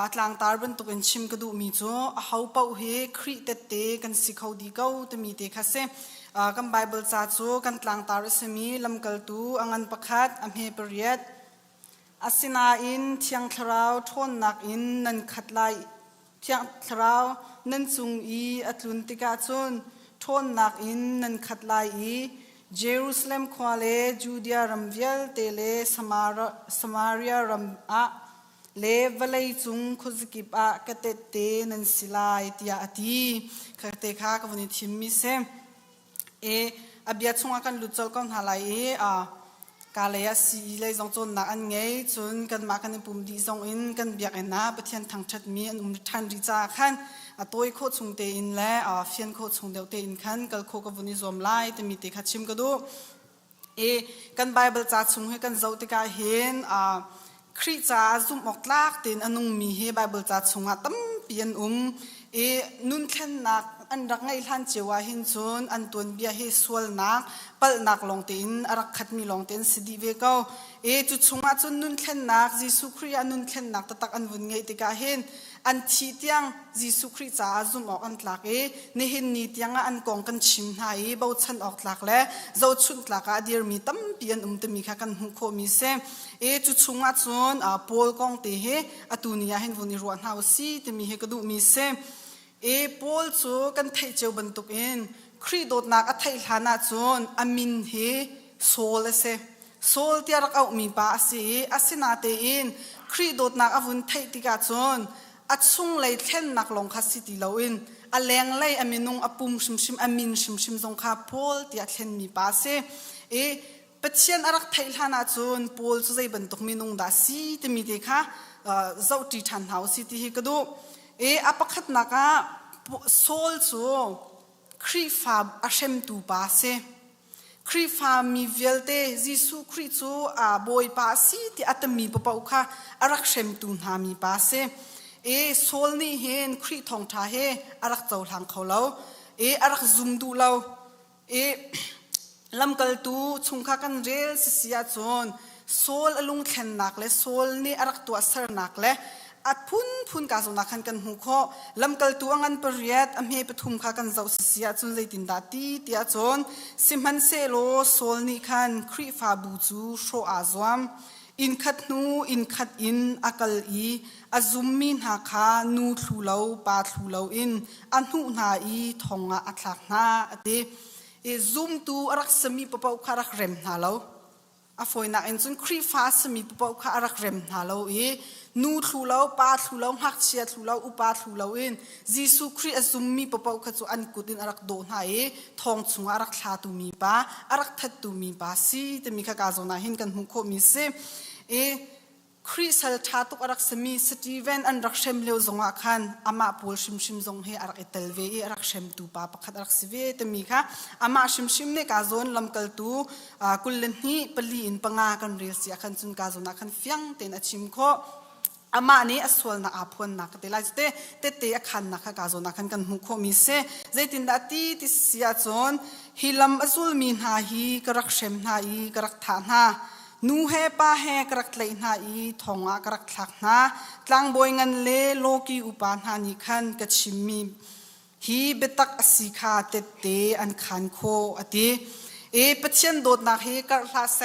atlang tarban to kan chim ka du mi chu a hau pau he khri te te kan si khodi ko te mi te kha se kan bible cha chu kan tlang tar se mi lam kal tu angan pakhat am he period asina in thiang tharau thon nak in nan khatlai thiang tharau nan chung i atlun tika chun thon nak in nan khatlai i Jerusalem khwale Judea ramvial tele Samaria ram a le valai chung khuzkip a katete nan silai tia ati khate kha ka vani thimmi se e abia chunga kan luchol kon halai a kalaya si le zong chon na an ngei chun kan ma kan pum di zong in kan biak na pathian thang that mi an than ri cha khan a toy kho chung te in le a fian kho chung deu te in khan kal kho ka vuni zom lai te mi te kha chim ka do e kan bible cha chung he kan zau te ka hen a khri cha zum ok lak ten anung mi he bible cha chunga tam pian e nun khan nak อันรักไงท่านเจวาหินจุนอันตุนเบียเฮสวลนักปัลนักลงตินอารักขัดมีลงตินสิดีเวก้าจุดชงอาจุนนุนเข็นนักยิสุครีอันนุนเข็นนักตักอันวุ่นไงติกาเห็นอันทีเตียงยิสุครีจ้าจุมออกอันหลักนี่เห็นนี่เตียงอันกองกันชิมหายเบาชันออกหลักและเจ้าชุนหลักเดียร์มีตั้มเปลี่ยนตมีค่ะกันหุโคมีเซจุดชงอาจุนโพลกองเตะตุนียเห็นวุ่นรวนหาวซีตมีเฮกดูมีเซโพลจูกันไทยเจ้าบรรทุกครีโดดนักอัฐิลานาจุนอามินเฮโซลเซโซลที่รักเอามีปาสีอาศินาเตนครีโดดนักอวุนไทยติกาจุนอัดซุงเลยเท่นนักลงคาสิติลาวินอแรงเลยอามินุงอปุ่มชิมอามินชิมจงคาโพลที่อัดเท่นมีปาเซปัจเจียนรักไทยลานาจุนโพลจูใจบรรทุกมินุงดาสีที่มีเด็กค่ะเจ้าจีทันเฮาสิที่เฮกดูอาปักขัดนักโซลจูครีฟาอาเชมตูปาเซครีฟามีเวลเตจิสุคริจูบอยปาสีที่อัตมีปะปะอุค่ะอารักเชมตูนามีปาเซโซลนี่เห็นครีทองทาเฮอารักเจ้าทางเขาเราอารักซุมดูเราลำกัลตูชุงข้ากันเรลสิเสียจนโซลลุงเข็นนักและโซลนี่อารักตัวเสร์นักและอัดพุนกาจนักขันกันหูข้อลำกัลตัวงันปริยัดอเมปทุมข้ากันเจ้าสิเสียจนเลยตินดาตีเตียจนสิมันเซโลโซลนี่ขันครีฟาบูจูโชอาจวมอินขัดนูอินขัดอินอากลอีอาซุมมินหาคานูทูเลาปาทูเลาอินอันหูนาอีทองอัตลักนาเดซุมตูอารักสมีปะปะคารักเรมนาเลาอฟอยนักเอ็นจนครีฟาสมีปะปะคารักเรมนาเลานูทูเลาปาทูเลาหักเชียทูเลาอุปาทูเลาอินจิสุครีอาซุมมีปะปะคาจูอันกุดินอารักโดนหายทองชุงอารักชาตูมีปาอารักทัดตูมีปาซีแต่มีข้ากาโซนาหินกันหุโคมีเซคริสเฮลชาตุกอารักสมีสตีเวนอันรักเชมเลวจงอาคันอามาปูลชิมจงเฮอารักเอเตลเวอารักเชมตูปาปะขัดอารักสิเวแต่มีค่ะอามาชิมเนกาโซนลำกัลตูกุลเลนฮีปลีอินปังอากันเรียเสียคันจุนกาโซนาคันฟียงเตนอชิมโคอามานี้อสวลนักอาพวนนักแต่ลายเตอาคันนักกาโซนักกันหุโคมิเซใจตินดาตีติเสียจนฮิลัมอซุลมีนหาฮีกรักเชมหาฮีกรักฐานหานูเฮปาเฮกรักเลยหาฮีทองกรักทักนาตลังบอยงันเลโลกีอุปานหานิคันกัชิมีฮีเบตักอสิคาเตอันขันโคอติปเชียนโดดนักเฮกรักลาเซ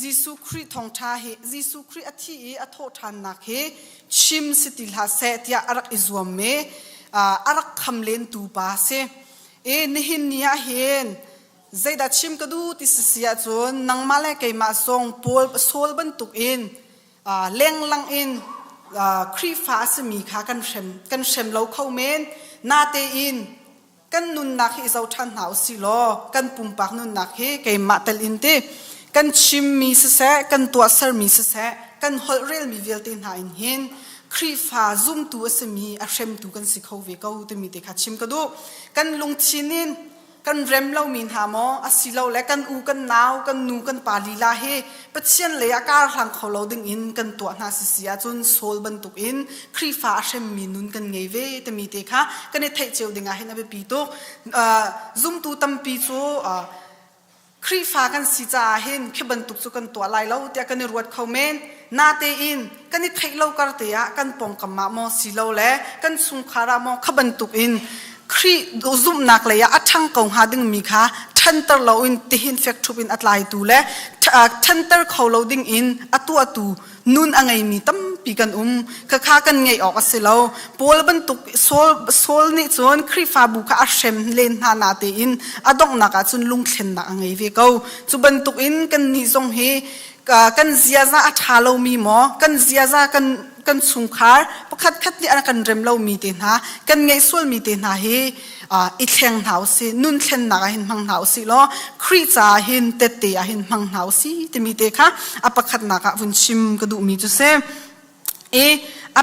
จิสุคริทองชาเฮจิสุคริอธิอโททานนักเฮชิมสติลาเซติอารักอิจวมเมอารักคำเลนตูปาเซนี่เห็นเนียเห็นใจดัดชิมกระดูติสเสียจนนังมาเลกมาส่งโพลโซลบรรทุกอินเลี้ยงลังอินครีฟ้าสมีขากันเชมเราเข้าเมนนาเตอินกันนุนนักเฮเจ้าทันหาวสิโลกันปุ่มปากนุนนักเฮเกมาเตลินเตกันชิมมีเสกันตัวเซอร์มีเสกันฮอลเรลมีเวลตินหาอินเห็นครีฟ้าซุ่มตัวสมีอาเชมตัวกันสิเขาเวก้าตัวมีเด็กชิมกระดูกันลงชินินกันเรมเรามีหามออาศิเราและกันอูกันนาวกันนูกันปาลีลาเฮปัจเจียนเลยอาการทางเขาเราดึงอินกันตัวนาเสียจนโซลบรรทุกอินครีฟ้าเชมมีนุนกันไงเวแต่มีเด็กค่ะกันในไทยเจียวดึงอาเห็นเอาไปปีโตซุ่มตัวตั้มปีโซครีฟ้ากันสิจ่าเห็นแค่บรรทุกสุกันตัวลายเราแต่กันในรวดเขาเมนนาเตอินกันในไทยเรากันเตียกันปองกำมะมอสิเราและกันสุงคารามอขบรรทุกอินครีดูซุ่มนักเลยอัดช่างกงหาดึงมีค่ะทันเตอร์เราอินติหินเฟกทูบินอัดลายตูและทันเตอร์เขาเราดึงอินอัตัวตูนุนอะไรมีตั้มปีกันข้ากันไงออกสิเราโพลบรรทุกโซลนี่จนครีฟ้าบุกอาเชมเลนหานาเตอินอดองนักจนลุงเข็นนักไงเวก้าจุบรรทุกอินกันนิจงเฮกันเสียซาอัฐาเรามีหมอกันเสียซากันสุงคาร์ประคัดนี่อันกันเรมเรามีเตนะกันไงส่วนมีเตนะเฮอีเทียงหาวสินุ่นเทียนนักหินมังหาวสิล้อครีจ่าหินเตะหินมังหาวสิเตมีเตค่ะประคัดนักวุนชิมกระดูมีจุเซ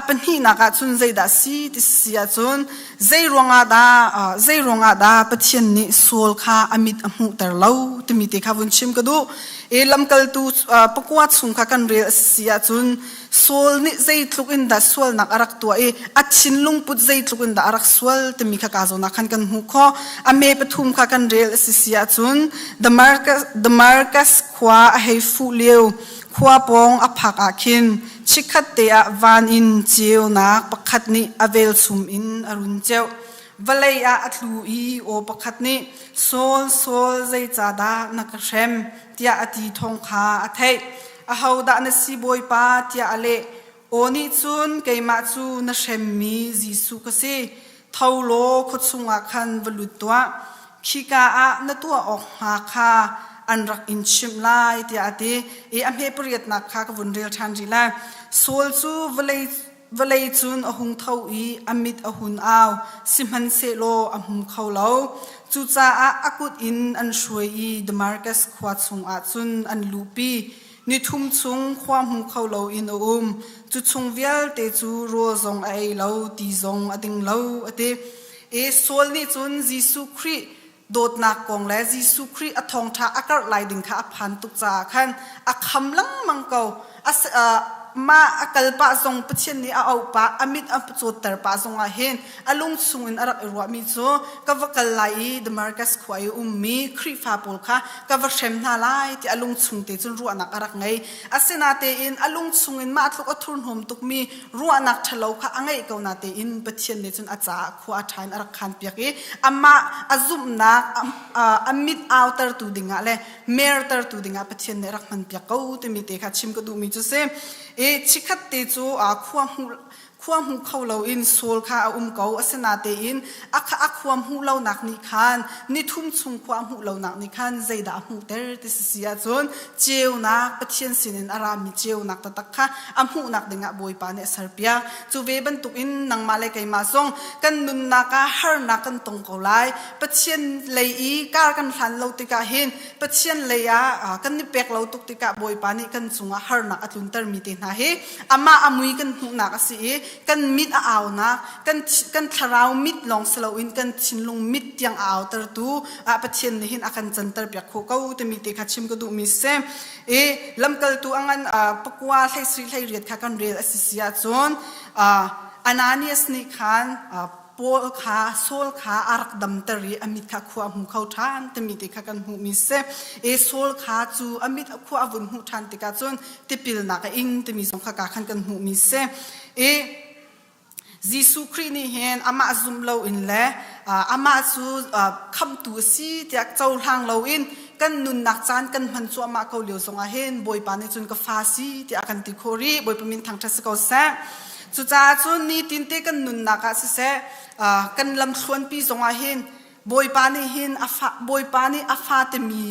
เป็นที่นักจุนใจดาสีติเสียจุนใจรวงอาดาปะเทียนนี่โซลค่ะอมิดอมุตรเล่าเตมีเตค่ะวุนชิมกระดู เลำกัลตูปกวาดสุงค่ะกันเรียเสียจุนสวลนี่ใจทุกอินดาสวลนักอารักตัวอัดชินลุงปุดใจทุกอินดาอารักสวลแต่มีข้ากาโซนักขันกันหูข้ออเมปทุมค่ะกันเรียเสียจุน the Marcus ขวาให้ฟูเลียวขวาปองอภักอาคินชิคัดเตะวันอินเจียวนักปักขัดนี่อเวลซุมอินอรุณเจ้าValai a atlu o pakhatni sol zai chada nakashem tia ati thawngtha athei a hauda na si boy pa tia ale oni chun keima chu na shemmi jisu ka se thaulo khochunga khan valutwa khika a na tua ok ha kha anrak in chim lai tia ati amhe priyat na kha ka vunrel thanji la sol chu valai chun ahung thau amit ahun aw simhan se lo ahum khaulo chu cha a akut in an shroi the Marcus khwat chung a chun an lupi ni thum chung khwam hum khaulo in chu chung vial te chu ro zong ai lo ti zong ading lo ate sol ni chun Jisu Christ dot nak kong le Jisu Christ a thawngtha akar lai ding kha phan tuk cha khan a khamlang mangko ma akalpa zong pathian ni a au pa amit a chotar pa zong a hen alung sungin arak irwa mi chu kavakal lai the Marcus khwai mi khri fa pol kha kavar shem na lai ti alung chung te chun ru anak arak ngai asena te in alung chungin ma atluk athurn hom tuk mi ru anak thalo kha angai ko na te in pathian ni chun acha khwa thain arak khan piaki amma azum na amit outer tu dinga le mer tar tu dinga pathian ne rak man piak ko te mi te kha chim ko du mi chu se chikhat te chu khuam hu khaulo in sol kha ko asena te in akha khuam hu lo nak ni khan ni thum chung khuam hu lo nak ni khan zaida hu ter te sia chon cheu na pathian sinin arami cheu nak ta takha amhu nak dinga boi pa ne sarpia chu ve ban tuk in nang male kai ma song kan nun na ka har na kan tong ko lai pathian lei kar kan hlan lo ti ka hin pathian leia kan ni pek lo tuk ti ka boi pa ni kan chunga har na atlun tar mi te na he ama amui kan hu na ka si kan mit a aw na kan tharau mit long selo in kan chinlung mit tiang aw tar tu a pathian ni hin akan chantar pyak kho ko te mi te kha chim ko du mi se lamkal tu angan pakwa thlai sri thlai riat kha kan rel asisia chon Ananias ni khan Paul kha sol kha arak dam tari amit kha khwa hu khau than te mi te kha kan hu mi se sol kha chu amit khwa vun hu than te ka chon te pil na ka ing te mi song kha ka khan kan hu mi se Jisu Christ ni hen ama zum lo in le ama chu kham tu si tiak chau hlang lo in kan nun nak chan kan man chu ama ko leo song a hen boi pa ni chun ka fa si ti akan ti khori boi pamin thangtha se ko sa chu cha chu ni tin te kan nun nak a se kan lam thluan pi song a hen boi pa ni hin afa boi pa ni afa te mi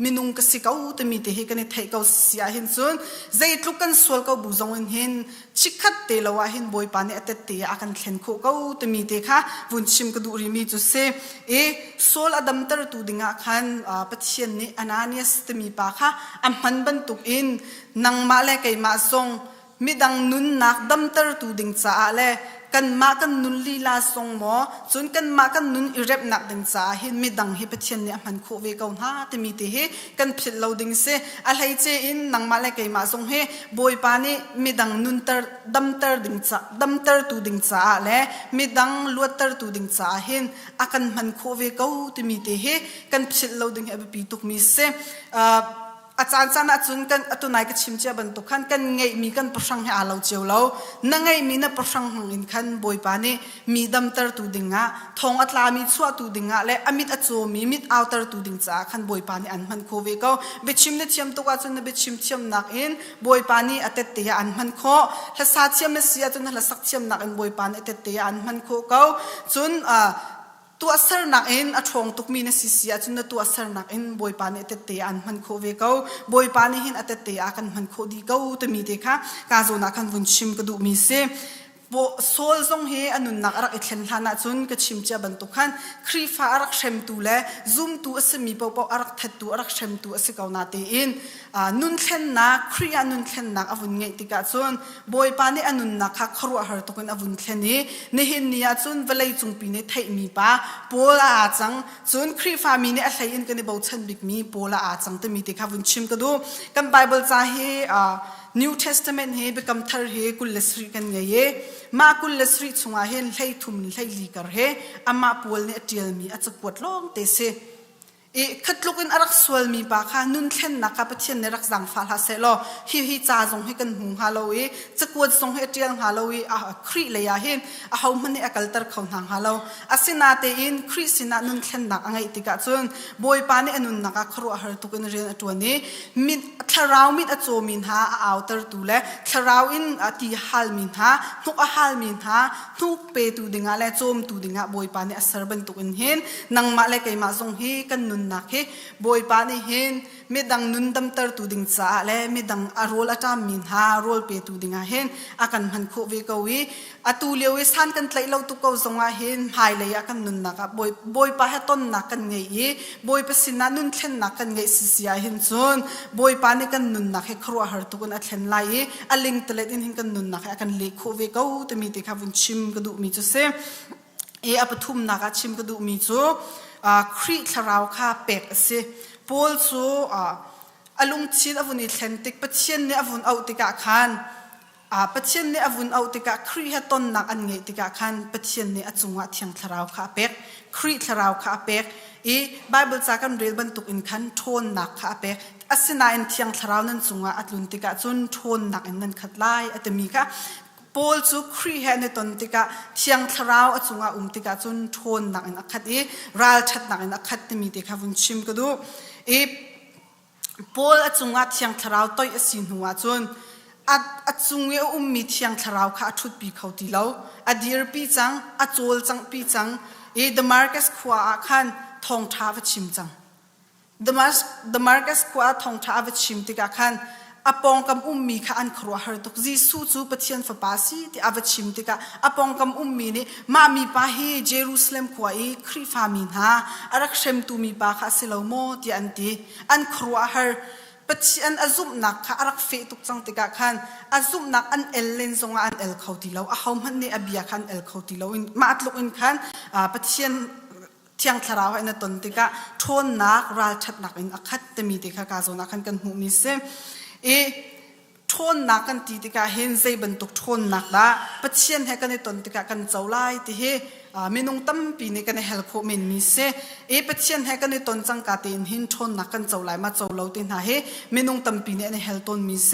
minung ka sikau te mi te he kan thai ko sia hin chun zai tluk kan sol ko bu zong in hin chikhat te lawa hin boi pa ni atet te akan thlen kho ko te mi te kha vun chim ka du ri mi chu se sol adam tar tu dinga khan pathian ni Ananias te mi pa kha amhan ban tuk in nang ma le kai ma song midang nun nak dam tar tu ding cha le kan ma kan nun li la song mo chun kan ma kan nun irep nak ding cha hin midang hi pathian ni amhan kho ve ko na te mi te he kan phil loading se alhai che in nang ma le kai ma song he boi pa ni midang nun tar dam tar tu ding cha le midang luat tar tu ding cha hin akan man kho ve ko te mi te he kan phil loading he bi tuk mi se achan chana chun kan atunai ka chimcha ban to khan kan ngei mi kan prosang he alo cheulo na ngei mi na prosang hang in khan boi pa ni mi dam tar tu dinga thong atla mi chua tu dinga le amit acho mi mit outer tu ding cha khan boi pa ni an man kho ve ko be chim ne chiam to ka chun na be chim chiam nak in boi pa ni atet te an man kho la sa chiam me sia chun la sak chiam nak in boi pa ni atet te an man kho ko chun tu asar nak in athong tuk mi na sisia chun na tu asar nak in boi pa ni te te an man kho ve ko boi pa ni hin atet te akan man kho di ko te mi te kha ka zo na kan vun chim ka du mi se โซลซงเฮอนุนนักรักเอ็นหานาจุนกชิมเจ้าบรรทุกขันครีฟ้ารักเชมตูเล่ซุ่มตูอสมีเปารักทัดตูรักเชมตูอสเกานาเตอินนุนเข็นนักครีอนุนเข็นนักอวุนเงติกาจุนบอยปานีอนุนนักฮักครัวหาตุกันอวุนเข็นนี้เนหินนี้จุนเวลัยจุงปีนี้ไทยมีป้าโปลาอาจังจุนครีฟ้ามีเนี่ยอะไรอินกันในบ่าวชันบิกมีโปลาอาจังแต่มีติกาวุนชิมก็ดูกันไบเบิลจ้าเฮNew Testament he become third he kullasri kan ngaye ma kullasri chunga hen hlei thum hlei li kar he ama pol ne atial mi achakwat long te se e khatlukin arak swal mi ba kha nun thlen na ka pathian ne rak jang fal ha se lo hi cha jong he kan hung ha lo e chakwat song he atial ha lo e a khri le ya he a haum mani akal tar khon hang ha lo asina te in khri sina nun thlen na angai tika chun boy pa ne anun na ka khru a har tu kan ren atwani min tharau mit a chomin ha a outer tu le tharau in ati hal min ha thuk a hal min ha thuk pe tu dinga le chom tu dinga boy pa ne a serban tu in hen nang ma le kai ma jong hi kan nun nak he boy pa ni hen medang nun dam tar tu ding cha le medang arol atam min ha rol pe tu dinga hen akan man kho ve ko wi atu lewe san kan tlai lo tu ko zonga hen hai le ya kan nun nak boy pa he ton nak kan ngei e boy pa sina nun thlen nak kan ngei sia hen chon boy pa ni kan nun nak he khro har tu kan a thlen lai e aling tlet in hin kan nun nak akan le kho ve ko te mi te khavun chim ka du mi chu se e apathum naka chim ka du mi chuครีทราวข้าเป็กสิโพลซูอลุงชิดอวุนิเทนติกปัจเจนเนี่ยอวุนเอาติกาคันปัจเจนเนี่ยอวุนเอาติกาครีฮต้นนักอันเงติกาคันปัจเจนเนี่ยจุงวัดเทียงทราวข้าเป็กครีทราวข้าเป็กอีไบเบิลจากกันเรียนบรรทุกอินคันโทนนักข้าเป็กอัศนัยเทียงทราวนั้นจุงวัดอัดลุนติกาจุนโทนนักอันนั้นขัดไล่อัตมีค่ะโพลซูครีเฮนในตอนติกาเทียงทราวจุงอาติกาจุนโทนนักนักขัดอีรัลชัดนักนักขัดมีติกาวุนชิมก็ดูอีโพลจุงอาเทียงทราวต่อยสินหัวจุนจุงเอมีเทียงทราวข้าชุดปีเขาตีเล่าดีร์ปีจังโจลจังปีจังเดมาร์กัสขวาขันทองท้าวชิมจังเดมาร์กัสขวาทองท้าวชิมติกาขันอปองกำมีข้าอันครัวหาตุกจีสูจูปะเทียนฝาปาสีที่อวชิมติกาอปองกำมีนี่มามีปาเฮเยรูซาเล็มขวายครีฟามินฮาอารักเชมตูมีปาข้าสิลาโมที่อันตีอันครัวหาปะเทียนอาซุมนักข้าอารักเฟตุกจังติกาขันอาซุมนักอันเอลเลนซงอันเอลเขาติลาวอาเขามันนี่อเบียขันเอลเขาติลาวมาอัดลุกอินขันปะเทียนเทียงทราวในตอนติกาทนนักรัลชัดนักอินอคัดแต่มีติกากาโซนักขันกันหูมิเซทนนักกันตีติกาเห็นใจบรรทุกทนนักละปัจเจียนให้กันในตนติกากันเจ้าไล่ที่เฮมีนงตั้มปีนี้กันในเฮลโคเมนมิเซปัจเจียนให้กันในตนจังกาเตนหินทนนักกันเจ้าไล่มาเจ้าเล่าตินหาเฮมีนงตั้มปีนี้ในเฮลตนมิเซ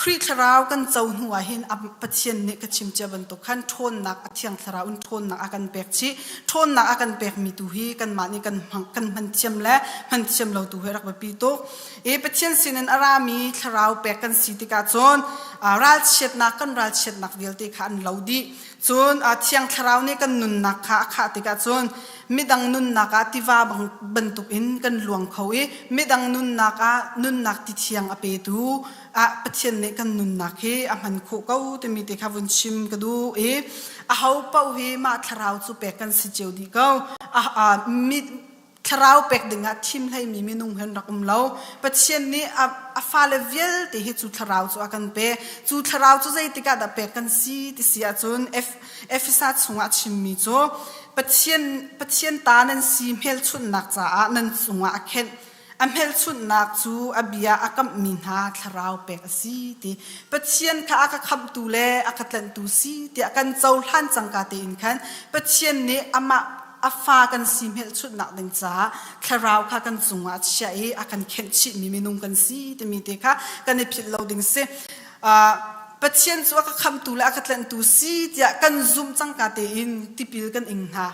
ครีทราวกันเจ้าหัวหินปัจเจียนเนี่ยก็ชิมเจ้าบรรทุกขันทนนักเทียงทราวทนนักอากันเปกชีทนนักอากันเปกมีตุฮีกันมานี่กันมันเทียมและมันเทียมเราตุฮีรักแบบปีโตปัจเจียนสินันอารามีทราวเปกกันสีติกาจนรัลเช็ดนักกันรัลเช็ดนักเดียวติขันเราดีจนเทียงทราวนี่กันนุนนักขาติกาจนไม่ดังนุนนักที่ว่าบรรทุกอินกันหลวงเขาไม่ดังนุนนักที่เทียงอเปตูปัจเจียนเนี่ยกันนุนนักเฮมันโคเก้าแต่มีแต่ขบุนชิมก็ดูเขาเป้าเฮมาทราวจูเปกันสิเจียวดีเก้ามีทราวเปกดึงชิมให้มีนุ่งเห็นรักเล่าปัจเจียนนี่ฟาเลเวลที่เฮจูทราวจูอากันเปจูทราวจูใจติกาดับเปกันซีที่เสียจนเอฟซัดสงอาชิมมีจูปัจเจียนตานันซีเฮลชุนนักจ้านันสงอาเข็นอเมลชุนนักจูอเบียอากัมมินหาทราวเปกซีติปัจเจียนข้าอาคับตูเลอากัตันตูซีติอากันเจ้าหันจังกาเตนขันปัจเจียนนี้อามาอาฟากันซีเมลชุนนักดังจ้าทราวข้ากันสงอาเชียอากันเข็นชิมีนุ่งกันซีติมีเตค่ะกันในพิลเราดึงเซปัจเจียนจูอาคับตูเลอากัตันตูซีติอากันซุ่มจังกาเตนติปิลกันอิงหา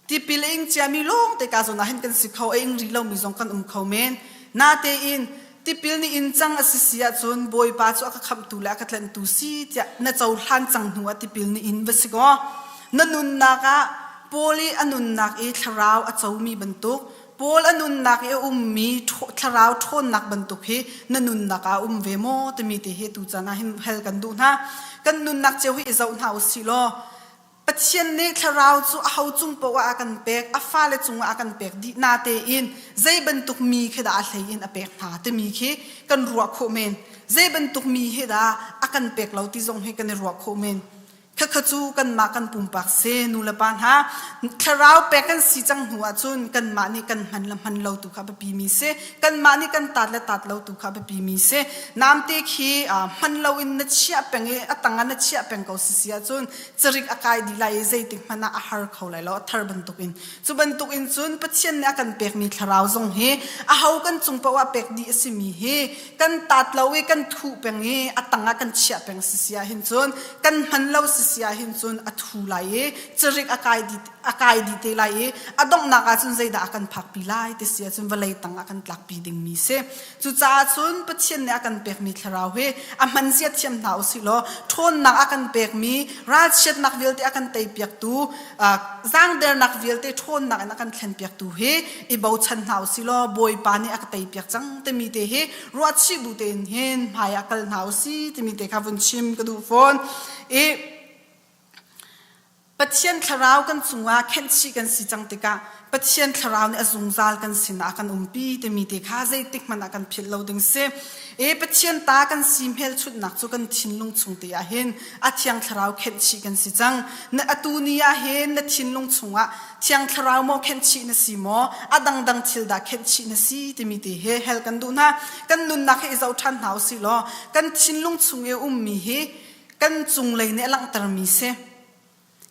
ที่ปีเองจะมีลงแต่การสนทนากันสิเขาเองรีเรามีสองกันเขาเมนนาเตอินที่ปีนี้อินจังอสิเสียจนบอยป้าจะคำตุลากัดเล่นตุสีจะน่าจะหันจังหัวที่ปีนี้อินเวสิกอนันนุนนักโพลีอนุนนักทราวอาจจะมีบรรทุก ปอลนุนนักมีทราวทนนักบรรทุกเฮนันนักเวโมตมีเตเฮตุจานะเฮลกันดูนะกันนุนนักเจ้าฮิเจ้าหน้าสิโลปัจเจียนนี้ทราวจูเอาจุงปว่ากันเปกอาฟ้าเลจุงอากันเปกดีนาเตอินใจบรรทุกมีขดาเลยอินอเปกหาแต่มีเฮกันรัวโคเมนใจบรรทุกมีเฮดาอากันเปกเราที่จงให้กันรัวโคเมนขจูกันมากันปุ่มปากเซนูละปานฮะคราวเปกันสีจังหัวจุนกันมานี่กันมันละมันเราตุขาบปีมีเซกันมานี่กันตัดละตัดเราตุขาบปีมีเซน้ำเตคีมันเราอินนัชเชียเป็งตังงันนัชเชียเป็งเขาเสียจุนจริกอากายดีไลใจติมันอาหารเขาเลยแล้วทาร์บันตุกินจุบันตุกินจุนปัจเจียนเนี่ยกันเป็กมีคราวจงเฮอาเขากันจงปว่าเป็กดีสิมีเฮกันตัดเรากันถูเป็งตังงันกันเชียเป็งเสียเห็นจุนกันมันเราเสียหินจนอัฐูไลจริกอากายดีเตไลอดงนักจนใจด่ากันพักปีไลเตเสียจนวันเลยตั้งกันหลักปีดิ่งมีเสจุจ้าจนปัจเจียนเนี่ยกันเปกมีคราวเฮมันเสียเทียมหนาวสิโลทนนักกันเปกมีราชเชตนักวิลเตกันเตยเปียกตูจางเดอร์นักวิลเตทนนักกันเข็นเปียกตูเฮอีบ่าวชันหนาวสิโลบอยปานี่อักเตยเปียกจังเตมีเตเฮรัวชิบุเตนเฮนพายอักหนาวสิเตมีเตคาวุนชิมกระดูฟอนปัจเจียนคราวกันสุงว่าเข็นชีกันสิจังติกาปัจเจียนคราวเนี่ยสุงซาลกันสินะกันปีแต่มีแต่ข้าใจติกมันกันพิลเราดึงเสปัจเจียนตากันซิมเฮลชุดนักจุกันทิ้งลงชงตีอาเห็นอาเทียงคราวเข็นชีกันสิจังเนอตูนีอาเห็นเนทิ้งลงชงว่าเทียงคราวโมเข็นชีนสิโมอดังทิลดาเข็นชีนสิแต่มีแต่เฮลกันดูนะกันนุนนักเอเจ้าทันหาวสิโลกันทิ้งลงชงมีเฮกันจุงเลยเนี่ยหลังตรมีเส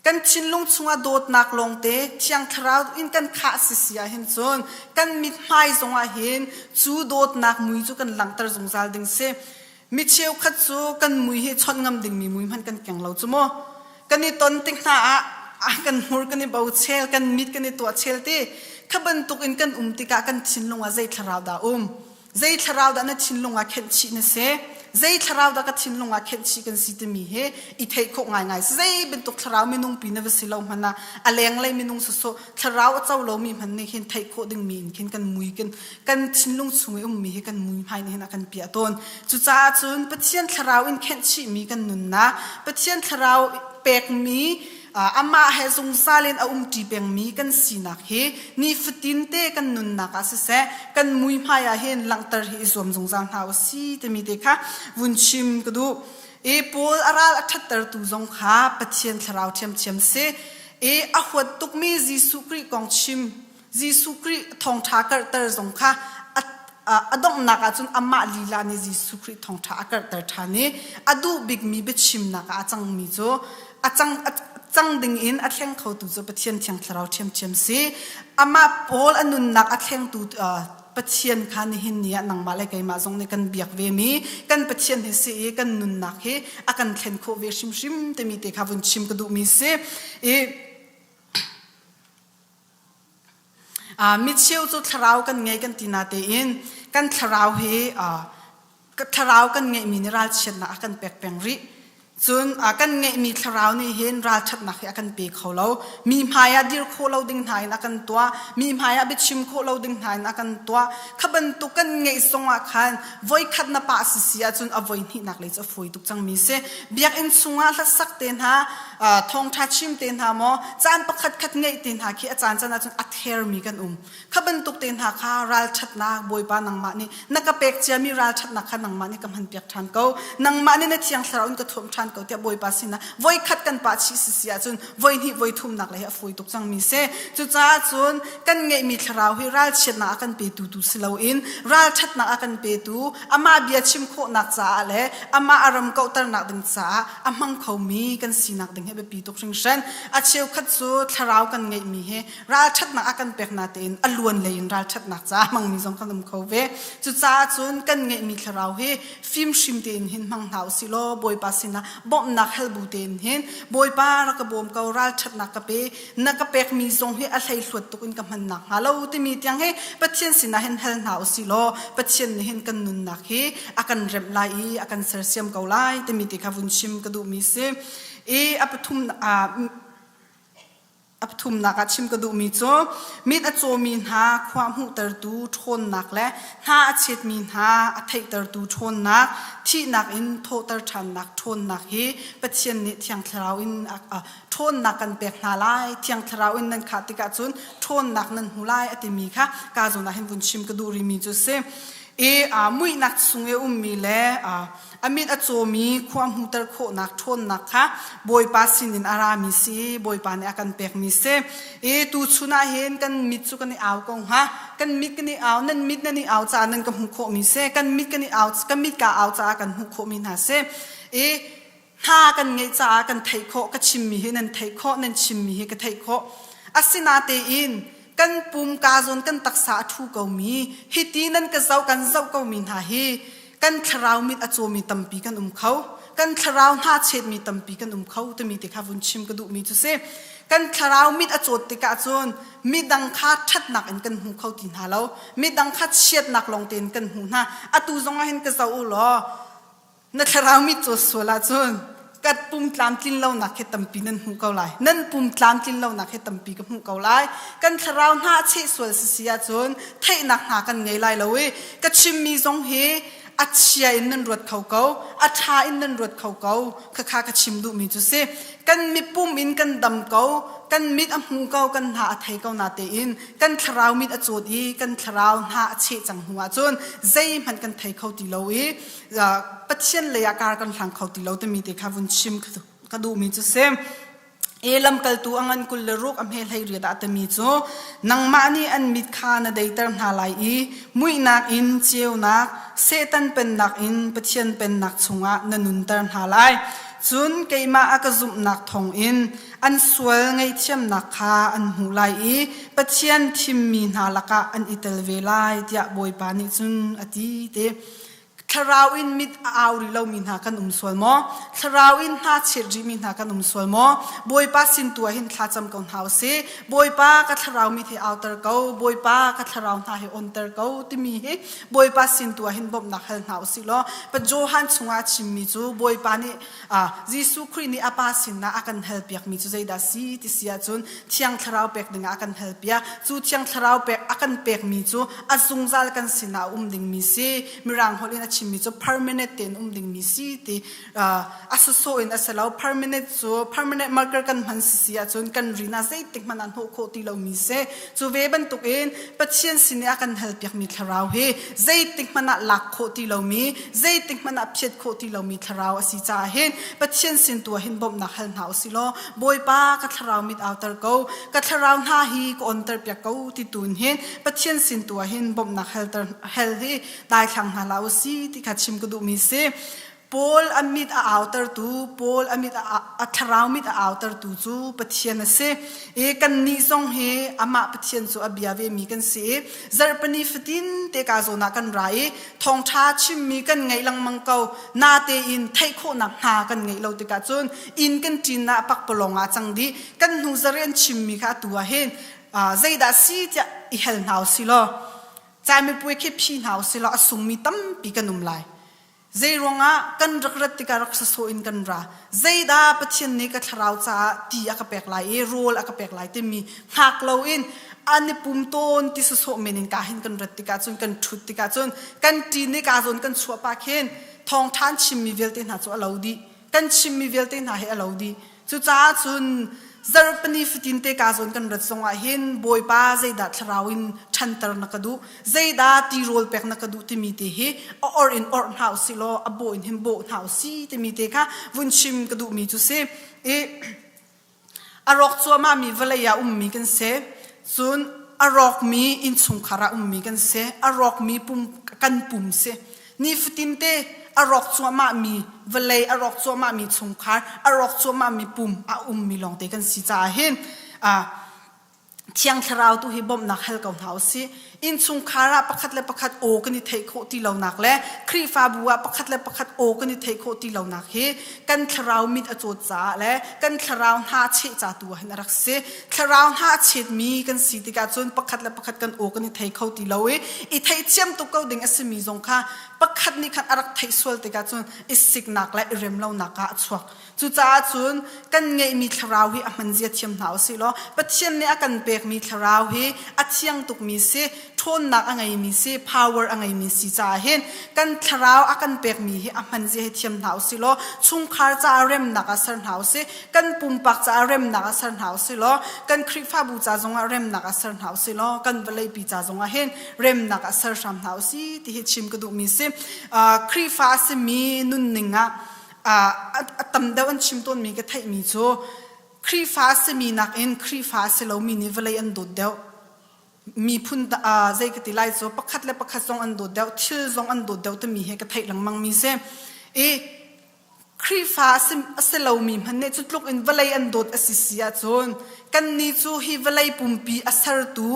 กันชินลุงชงโดดนักลงเตะเทียงคราวอินกันขาสิเสียเห็นจนกันมิดไม้จงอาเห็นจูโดดนักมุยจูกันหลังตรจงซาลดิงเซมิเชลขัดจูกันมุยเฮชอนงำดิงมีมุยมันกันแข่งเราจูโมกันนี่ต้นติงหน้ากันมูร์กันนี่เบาเชลกันมิดกันนี่ตัวเชลเตะขบันตุกอินกันติกากันชินลุงใจคราวดาใจคราวดานั่นชินลุงเข็นชีนเซใจคราวดากันชินลุงเข็นชีกันสิตมีเฮอีเทคง่ายใจเป็นตุกคราวมินุงปีนวสิลามันนะอะไรอย่างไรมินุงสุดคราวเจ้าเรามีมันเนี่ยเห็นเทคดึงมีเห็นกันมุยกันชินลุงสวยมีเห็นกันมุยภายในนั้นกันเปียต้นจุจ้าจุนปัจเจียนคราวอินเข็นชีมีกันนุนนะปัจเจียนคราวเปกมีอามาเฮซงซาเลนตีเปงมีกันสีนักเฮนี่ฟตินเตกันนุนนักอาศัยกันมุยพายาเฮนหลังตรฮิสวมจงจางหาวสีแต่มีเด็กค่ะวุนชิมก็ดูปอลอาราทัดตรตุจงค่ะปัจเจียนคราวเทียมเสอหัวตุกมีจิสุคริกองชิมจิสุคริทองทากรตรจงค่ะอดงนักจนอามาลีลานิจิสุคริทองทากรตรทานีอดูบิกมีเบชิมนักจังมีโจจังดึงอินอัดแข่งเขาตัวจะปะเทียนเทียงคราวเทียมสิอามาโพลอนุนักอัดแข่งตัวปะเทียนคันหินเนี่ยนังมาเลยไกมาจงในกันเบียกเวมีกันปะเทียนเฮสิกันนุนนักเฮอากันแข่งโคเวชิมแต่มีแต่ข้าวุนชิมก็ดูมีสิมิเชลจุดคราวกันไงกันตีนาเตอินกันคราวเฮคราวกันไงมินรัลเชนนักกันแปลกแปลงริจนกันไงมีคราวนี่เห็นราชัดนักกันเปกเขาเรามีพายาดิรโคเราดึงหายนักกันตัวมีพายาบิชิมโคเราดึงหายนักกันตัวขบันตุกันไงสงอาคันไว้ขัดนับปัสเสียจนเอาไว้ที่นักเลยจะฟุยตุกจังมีเสเบียกอินสงอาลักสักเต็นหาทองทัดชิมเต็นหาโมจานประคัดไงเต็นหาขี้อาจารย์จะน่าจนอัดเฮร์มีกันขบันตุกเต็นหาข้าราชัดนักบอยปานังมานี่นักเปกเจมีราชัดนักขันนังมานี่กำหันเปียกทันเก้านังมานี่ในเทียงคราวอินกระทมทันก็เทียบอยปาสินะไว้ขัดกันปาชีเสียจนไว้นี่ไว้ทุ่มหนักเลยฮะฟุยตุกจังมีเสจุจ้าจนกันไงมีคราวให้รัลเชนักกันเปตูสิลาอินรัลชัดนักกันเปตูอามาเบียชิมโคนักจ้าเลยอามาอารมณ์เก่าตระหนักดึงจ้าอามังเขามีกันสีนักดึงให้ไปปีตุกชิงเชนอาเชียวขัดจูคราวกันไงมีเฮรัลชัดนักกันเปกนาเตนอลวนเลยรัลชัดนักจ้ามังมีสองกันดมเขาเวจุจ้าจนกันไงมีคราวให้ฟิล์มชิมเตนเห็นมังหาวสิโลบอยปาสินะบ่มนักเฮลบูเตนเห็นบอยปารักบอมเการัลชัดนักเปนักเปกมีทรงให้อะไรหลุดตุกินกับมันนักฮัลโหลที่มีที่ยังให้ปัจเจียนสินะเห็นเฮลหนาวสิโลปัจเจียนเห็นกันนุนนักให้อากันเร็บไล่อากันเสียเสียมเกาไล่ที่มีที่ข้าวุนชิมกระดูมีเสอปทุม อับทุมนักชิมกระดูมีโจมิดอโจมีนหาความหูเตอร์ตูชนนักและหาเช็ดมีนหาอัฐเตอร์ตูชนนักที่นักอินโทเตอร์ชันนักชนนักเฮปเชียนนี่เทียงทราวอินชนนักกันเปียกนาลายเทียงทราวอินนันขาติกาจุนชนนักนันหูไลอติมีค่ะกาจุนนะเห็นบุญชิมกระดูริมีโจเซมุยนักสุงเอมีแลอามิดอโจมีความหูเตอร์โคนักชนนักค่ะบอยปาสินินอารามิซีบอยปานี่อากันเปียกมิเซตูชุนาเห็นกันมิดสุกันนี่เอากงฮะกันมิดกันนี่เอานั่นมิดนั่นนี่เอาจานั่นกับหูโคมิเซกันมิดกันนี่เอากันมิดกาเอาจากันหูโคมินาเซหากันไงจากันไทโคก็ชิมมีเฮนั่นไทโคนั่นชิมมีเฮก็ไทโคอาศินาเตอินกันปุ่มกาจนกันตักษาทูเกามีฮิตีนั่นก็เจ้ากันเจ้าเกามีนาเฮกันคราวมิดอโจมีตัมปีกันเขากันคราวหาเช็ดมีตัมปีกันเขาแต่มีแต่ข้าวุนชิมกระดูมีจุเซกันคราวมิดอโจติกาจนมิดังคาชัดหนักอันกันหูเขาตินหาเรามิดังคาเช็ดหนักลงเตียนกันหูนะอตูจงเห็นก็เจ้าอุลอนักคราวมิดโจสวลาจนกัดปุ่มตามกินเราหนักแค่ตัมปีนั่นหูเกาไลนั่นปุ่มตามกินเราหนักแค่ตัมปีกับหูเกาไลกันคราวหาเช็ดสวลเสียจนเทหนักหากันไงไลเราเว้กัดชิมมีจงเฮอัจฉริยะนั่นรวดเขาเกาอัจฉริยะนั่นรวดเขาเกาข้าก็ชิมดูมีจุเสกันมีปุ่มอินกันดำเกากันมิดอหูเกากันหาไทยเกานาเตอินกันคราวมิดอโจดีกันคราวหาเชจังหัวจนใจมันกันไทยเขาตีเราปัจเจียนเลยอาการกันหลังเขาตีเราแต่มีแต่ข้าวุนชิมก็ดูมีจุเสลำกัลตัวอันกุลรุกอเมลให้เรียดอัตมีโจนังมานีอันมิดขานาเดตร์นาไลมุยนักอินเจียวนักเซตันเป็นนักอินปะเทียนเป็นนักชงะนันุนตร์นาไลจุนเกยมาอากซุมนักทองอินอันสวยไงเทียมนักขาอันหูไลปะเทียนทิมมีนาลกะอันอิตลเวไลเดียบอยปานิจุนอดีเตคราวอินมิดเอาริเรามินหากันสวลมอคราวอินหาเชริมินหากันสวลมอบอยป้าสินตัวหินท้าจำกันหาวเสบอยป้าก็คราวมิดให้เอาเตอร์เกาบอยป้าก็คราวหาให้ออนเตอร์เกาที่มีเฮบอยป้าสินตัวหินบบนักเฮลหาวสิล้อปะโจฮันชงอาชิมมิจูบอยป้านี่ยิสุครินี่อาป้าสินนะอากันเฮลเปียกมิจูใจดาซีที่เสียจนเที่ยงคราวเปียกดึงอากันเฮลเปียจูเที่ยงคราวเปียกอากันเปียกมิจูอาซุงซัลกันสินะดึงมิเซมิรังฮอลินชิมีโจ permanent เต็นดึงมีสิที่อาศัยโซอินอาศัยเรา permanent โจ permanent marker กันมันเสียจนกันรีน่าใจติกมันอันโหโคติเรามีเซโจเวบันตุกเองปัจเจียนสิเนี่ยกัน help อยากมีทาราวเฮใจติกมันอันหลักโคติเรามีใจติกมันอันเพียรโคติเรามีทาราวสิจ่าเห็นปัจเจียนสินตัวเห็นบ่มนักเฮลหาวสิโลบอยป้ากัทาราวมิดเอาเตอร์เกากัทาราวหน้าฮีก็อันเตอร์เปียกเกาที่ตูนเห็นปัจเจียนสินตัวเห็นบ่มนักเฮลเตอร์เฮลที่ได้ขังหาลาวสิที่ขัดชิมก็ดูมีเซปอลอมิดเอาเตอร์ตูปอลอมิดอัทราวมิดเอาเตอร์ตูจูปัจเจียนเซกันนิซงเฮอามาปัจเจียนจูอบิยาเวมีกันเซซาร์ปนีฟตินเตกาโซนักันไรทองชาชิมมีกันไงลังมังเกานาเตอินไทโคนักหากันไงเราเตกาจนอินกันจีน่าปักปลงอาจังดีกันหูซาเรียนชิมมีค่ะตัวเห็นใจดาซีจะอิเฮลนาวสิโลใจไม่ป่วยแค่พี่นาวสิโลอสุมีตั้มปีกันนุ่มไหลใจรวงกันรักรัติการักษาโซอินกันราใจดาปะเทียนนี้ก็ทราวจ้าตีอากาเปกไหลโรลอากาเปกไหลที่มีหักเราอินอันนี้ปุ่มต้นที่สุดโซเมนินกาหินกันรัติการจนกันชุดติการจนกันตีนี้กาจนกันชัวปากเห็นทองท่านชิมมีเวลเตนหาจัวเราดีกันชิมมีเวลเตนหาให้เราดีจุจ้าจนซาร์ปนีฟตินเตกาจนกันรัดสงอาเห็นบอยป้าใจดาทราวินชันตร์นักดูใจดาตีโรลเป็กนักดูที่มีเตะออร์อินออร์เฮาสิโลอโบอินเฮมโบเฮาสิที่มีเตะค่ะวุนชิมกระดูมีจุเซอารอกชัวมามีเวลายามีกันเซส่วนอารอกมีอินสุงคารามีกันเซอารอกมีปุ่มกันปุ่มเซนีฟตินเตอารอกชัวมามีเวลัยอารอกชัวมามีสงคารอารอกชัวมามีปุ่มมีลองเตกันสิจ่าเห็นเที่ยงคราวตุฮิบอมนักเฮลกับเฮาสิ อินซุงคาระประคัดและประคัดโอกันนี่เทโคตีเหล่านักและครีฟาบัวประคัดและประคัดโอกันนี่เทโคตีเหล่านักเฮกันคราวมิดอโจจ่าและกันคราวหาเชจ่าตัวเห็นรักเสคราวหาเชดมีกันสีติกาจนประคัดและประคัดกันโอกันนี่เทโคตีเหล่าอีเทเจียมตุกเอาดิ่งอสมีจงค่ะประคัดนี่ขันอรักไทยสวลติกาจนอิสิกนักและเริมเหล่านักอาชวกจุจ่าจนกันไงมีคราวฮีมันเจียเทียมหนาวสิล้อปัจเจียนเนี่ยกันเปกมีคราวฮีอัดเชียงตุกมีสิทนนักอะไรมีสิ power อะไรมีสิจ่าเห็นกันคราวกันเปกมีฮีมันเจียเทียมหนาวสิล้อชุงคาร์จ่าเริมนักสันหนาวสิกันปุ่มปักจ่าเริมนักสันหนาวสิล้อกันคริฟ้าบูจ่าจงเริมนักสันหนาวสิล้อกันเวลัยปีจ่าจงเห็นเริมนักสันหนาวสิที่เฮชิมก็ดูมีสิคริฟ้าสิมีนุ่นหนึ่งตำเดวันชิมต้นมีก็ไทยมีโจครีฟ้าสมีนักเอ็นครีฟ้าสเรามีนิเวลัยอันโดดเดียวมีพุ่นใจกติไลโจประคัดและประคัดซองอันโดดเดียวชื่อซองอันโดดเดียวแต่มีเหก็ไทยหลังมังมีเซครีฟ้าสเรามีมันเนี่ยจุดลุกอินเวลัยอันโดดอสิเสียจนกันนี่จูฮิเวลัยปุ่มปีอัสร์ตู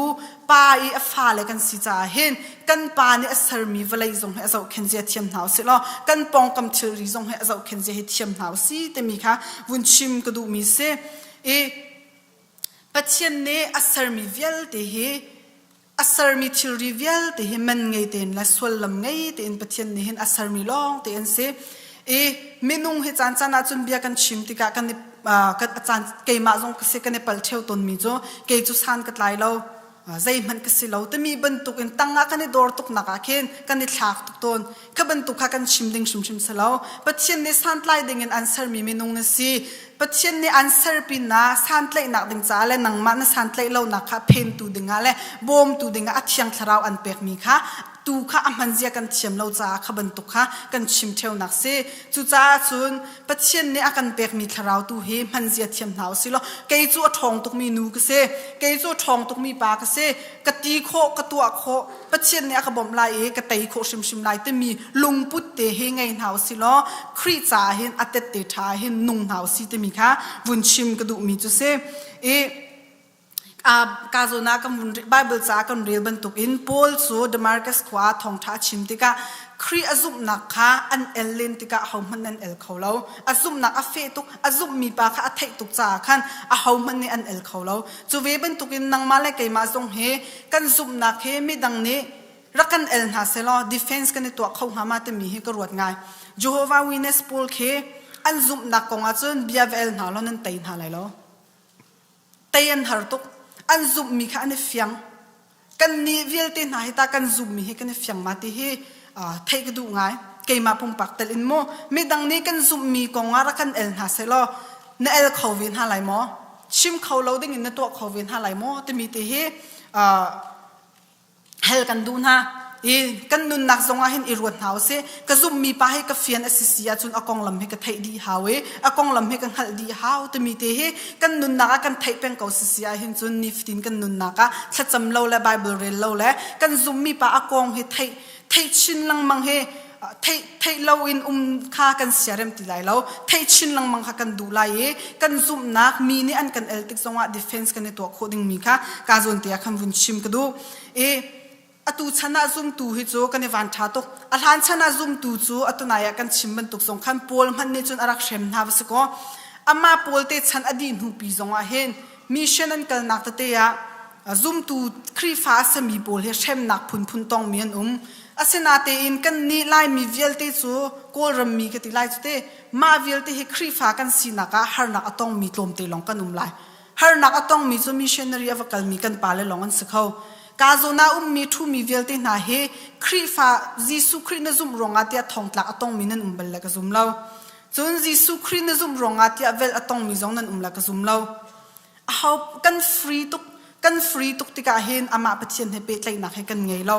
ปาอีอัฟาเลกันสิจ่าเห็นกันปานี่อัสร์มีเวลัยจงให้เราเข็นเจียเทียมหนาวสิล้อกันปองกำเชอรีจงให้เราเข็นเจียเทียมหนาวสิแต่มีค่ะวุนชิมก็ดูมีเซปัจเจียนเนี่ยอัสร์มีเวลเตเฮอัสร์มีทิริเวลเตเฮมันไงเต็นและส่วนลำไงเต็นปัจเจียนเนี่ยเห็นอัสร์มีลองเต็นเซเมนุงเฮจานจานาจุนเบียกันชิมติกากันกันอาจารย์เกยมาจงกษัตริย์กันในปัลเทวตนมีโจเกยจุสานกัดไลเราใจมันกษัตริย์เราแต่มีบรรทุกอินตั้งกันในดอร์ตุกนักอาเคนกันในฉากตุกตนขบรรทุกกันชิมดิ่งชิมสลาวปัจเจียนในสานไลดิ่งอันเซอร์มีเมนุงนสีปัจเจียนในอันเซอร์ปีน่าสานไลนักดิ่งจ้าและนังมันสานไลเรานักค่ะเพนตูดิ่งอะไรบอมตูดิ่งอัดเชียงคราวอันเปกมีค่ะตูค่ะมันเจียกันเทียมเราจ้าขบันตุค่ะกันชิมเทวนักเสจุจ้าจุนปัจเจียนเนี่ยกันเปกมีคราวตูเฮมันเจียเทียมหนาวสิล้อเกยจูทองตุกมีนูกเสเกยจูทองตุกมีปากเสกตีโคกตัวโคปัจเจียนเนี่ยขบมลายกตีโคชิมลายแต่มีลุงพุทธเตเฮไงหนาวสิล้อครีจ้าเห็นอัตเตทาเห็นนุ่งหนาวสิแต่มีค่ะวุนชิมกระดูมีจุเสกาโซนากัมบุนไบเบิลจากัมเรียลบรรทุกอินโพลสูเดมาร์กัสขวาทองท้าชิมติกาครีอาซุมนักค่ะอันเอลเลนติกาเขามันนั่นเอลเขาเราอาซุมนักอาเฟตุกอาซุมมีปากค่ะอาเทตุกจากขันอาเขามันนี่อันเอลเขาเราจูเวบรรทุกอินนังมาเลกัยมาทรงเฮกันซุมนักเฮไม่ดังนี้รักกันเอลหาเซลล์ดิเฟนส์กันในตัวเขาหามาแต่มีเฮก็รวดง่ายโจโฮวาวินเนสโพลเคอันซุมนักกงอาจนเบียเวลหาเรานั่นเตยหาอะไรเราเตยนหาตุกอันซุมมีค่ะอันเฟียงกันนี่เวลเตนหายตากันซุมมีให้กันเฟียงมาที่ให้ไทยก็ดูง่ายเกยมาปุ่มปักเตลินโมไม่ดังนี้กันซุมมีกงอารักกันเอลหาเซลล์เนเอลเขาเวียนหาไหลโมชิมเขาเราได้ยินในตัวเขาเวียนหาไหลโมแต่มีที่ให้เฮลกันดูนะกันนุนนักจงอาเห็นอิรวนหาวเสกซุมมีปะให้กับเฟียนอสิเซียจุนอากงลำให้กับไทยดีหาวอากงลำให้กันหัดดีหาวแต่มีเตะกันนุนนักกันไทยเป็นเก่าสิเซียเห็นจุนนิฟตินกันนุนนักถ้าจำเราและไบเบิลเรียนเราและกันซุมมีปะอากงให้ไทยชินลังมังให้ไทยเราอินค่ากันเสียเร็มติไลเราไทยชินลังมังค่ากันดูไลกันซุมนักมีนี่อันกันเอลติกจงอาดิเฟนส์กันในตัวโคดิ้งมีค่ะกาจนเตียคำวุนชิมกันดูอตุชนะซุมตูฮิโจกันในวันท้าตกอาหารชนะซุมตูจูอตุนายกันชิมบันตุกสงขันโพลมันเนี่ยจนอารักเชมนาบสก็อามาโพลเตชันอดีตหูปีจงอาเห็นมิชนันกันนักตะเตียซุมตูครีฟ้าสมีโพลเฮเชมนักพุนตองเมียนอาเซนาเตอินกันนี่ไลมีเวลเตจูโกรมีกติไลจุเตมาเวลเตเฮครีฟ้ากันสีนักฮาร์นักตองมีลมเตลองกันไลฮาร์นักตองมีจูมิชนารีอวกัลมีกันปาเลลองกันสเขากาโซนามีทูมีเวลเตนาเฮครีฟ้ายิสุครินซุมรองอาเตียทองตลักตองมีนันเบลละกซุมเล่าจนยิสุครินซุมรองอาเตียเวลตองมีจงนันละกซุมเล่าเขากันฟรีตุกติกาเห็นอามาปฏิเสธให้เปิดเลยนักให้กันไงเล่า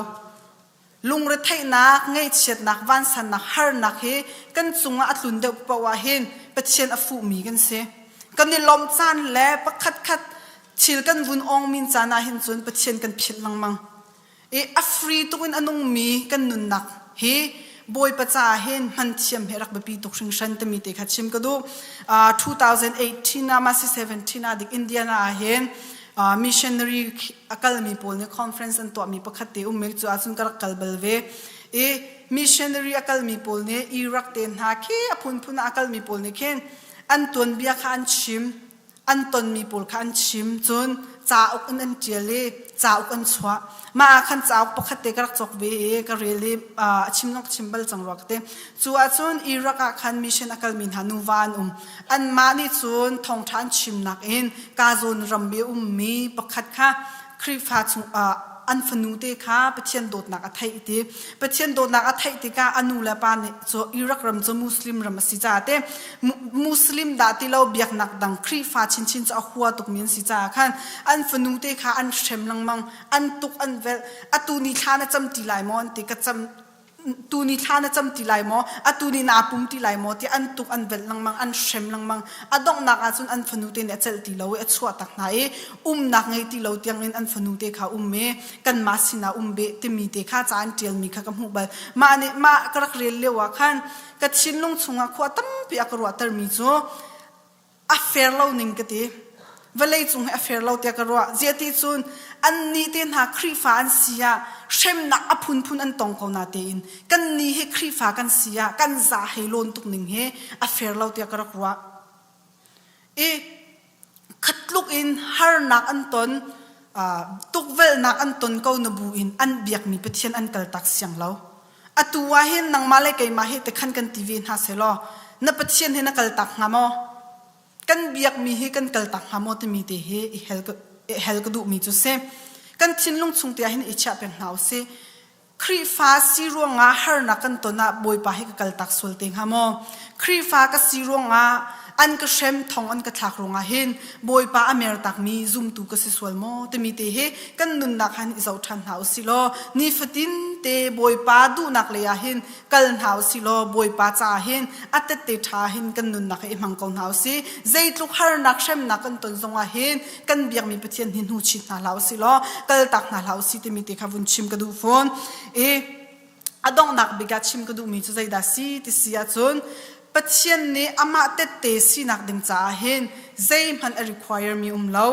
ลุงรถไถนักไงเฉียดนักวันสันนักฮาร์นักเฮกันจุงอัดลุนเดปว่าเห็นปฏิเสธอฟูมีกันเสกันในลมจานและปักคัดชิลกันวุนองมินจานาเห็นจนปฏิเสธกันพิษลังมังอัฟรีตุกันอนุมีกันนุนนักเฮบอยปัจจาเห็นมันเทียมเฮรักแบบปีตุกชิงชันตมีเตคัดชิมก็ดู2018น่ะมา17น่ะดิอินเดียน่ะเห็น missionary akalmi pol ne conference an to mi pakhate mek chu achun kar kalbal ve missionary akalmi pol ne Iraq ten ha khi aphun akalmi pol ne khen an ton bia khan chim an ton mi pol khan chim chun cha ok an tiale cha ok an chwa ma khan cha ok pakhate kar chok ve ka rele chimnok chimbal changrok te chu achun Iraq khan mission akalmi hanu van an ma ni chun Thawngtha chimnak in ka zon rambe mi pakhat kha khrifa chu an fanute kha pathian dot nak athai ti pathian dot nak athai ti ka anula pa ne so Iraq ram cho muslim ram si cha te muslim da ti lo biak nak dang khri fa chin cha huwa tuk min si cha khan an fanute kha an shrem lang mang an tuk an vel atu ni thana cham ti lai mon ti ka cham tu ni thana cham ti lai mo atu ni na pum ti lai mo ti an tuk an vel lang mang an shrem lang mang adong nak achun an fanute ne chel ti lo e chhuat tak na nak ngai ti lo tiang in an fanute kha me kan ma sina be ti mi te kha chan tel mi kha kam hu bal ma ne ma karak rel le wa khan ka chin lung chunga khwa tam pi akro tar mi cho a fair lo ning ka ti velai chung a fair lo te ka ro zeti chun an ni ten ha khri fa an sia shem na aphun an tong ko na te in kan ni he khri fa kan sia kan za he lon tuk ning he a fair lo te ka ro khatluk in har nak an ton tukvel nak an ton ko na bu in an biak mi pathian an kal tak siang lo atuwa hin nang malai kai ma he te khan kan tv ha selo na pathian he na kal tak ngamo kan biak mi he kan kal tak ngamo te mi te he hel ka du mi chu se kan thinlung chung te hin icha pen hau se khri fa si ronga har na kan to na boi pa he ka kal tak sol te ngamo khri fa ka si ronga an ka shem thong an ka thak ronga hin boi pa amer tak mi zoom tu ka si swal mo te mi te he kan nun nak han izau than hau si lo ni fatin te boi pa du nak le ya hin kal hau si lo boi pa cha hin atet te tha hin kan nun nak e mang kon hau si zeitluk har nak shem nak an ton zonga hin kan biak mi pathian hin hu chi na lau si lo kal tak na lau si te mi te khavun chim ka du phone adong nak biga chim ka du mi chu zaida si ti sia chun pathian ne ama te si nak ding cha hen zaim han a require mi lo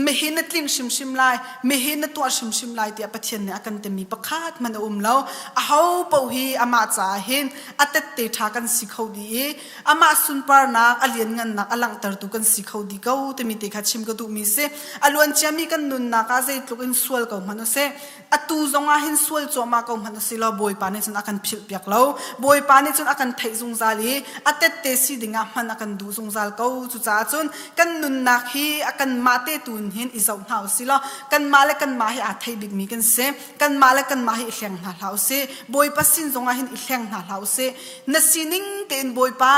mehinat ling shim lai mehinat to shim lai ti pathian ne akan te mi pakhat man lo a hau po hi ama cha hen atet te tha kan sikhau di ama sun par na alien ngan na alang tar tu kan sikhau di ko te mi te kha chim ka du mi se alwan chami kan nun na ka zai tluk in sual ko man se atu zonga hin sual cho ma ko man se lo boi pa ne chun akan phil piak lo boi pa ne chun akan thai zung zali atet te si dinga man akan du zung zal ko chu cha chun kan nun nak hi akan mate tun hin izau hau silo kan male kan ma hi a thai big mi kan se kan male kan ma hi hleng na hau se boi pa sin zonga hin hleng na hau se na sining te in boi pa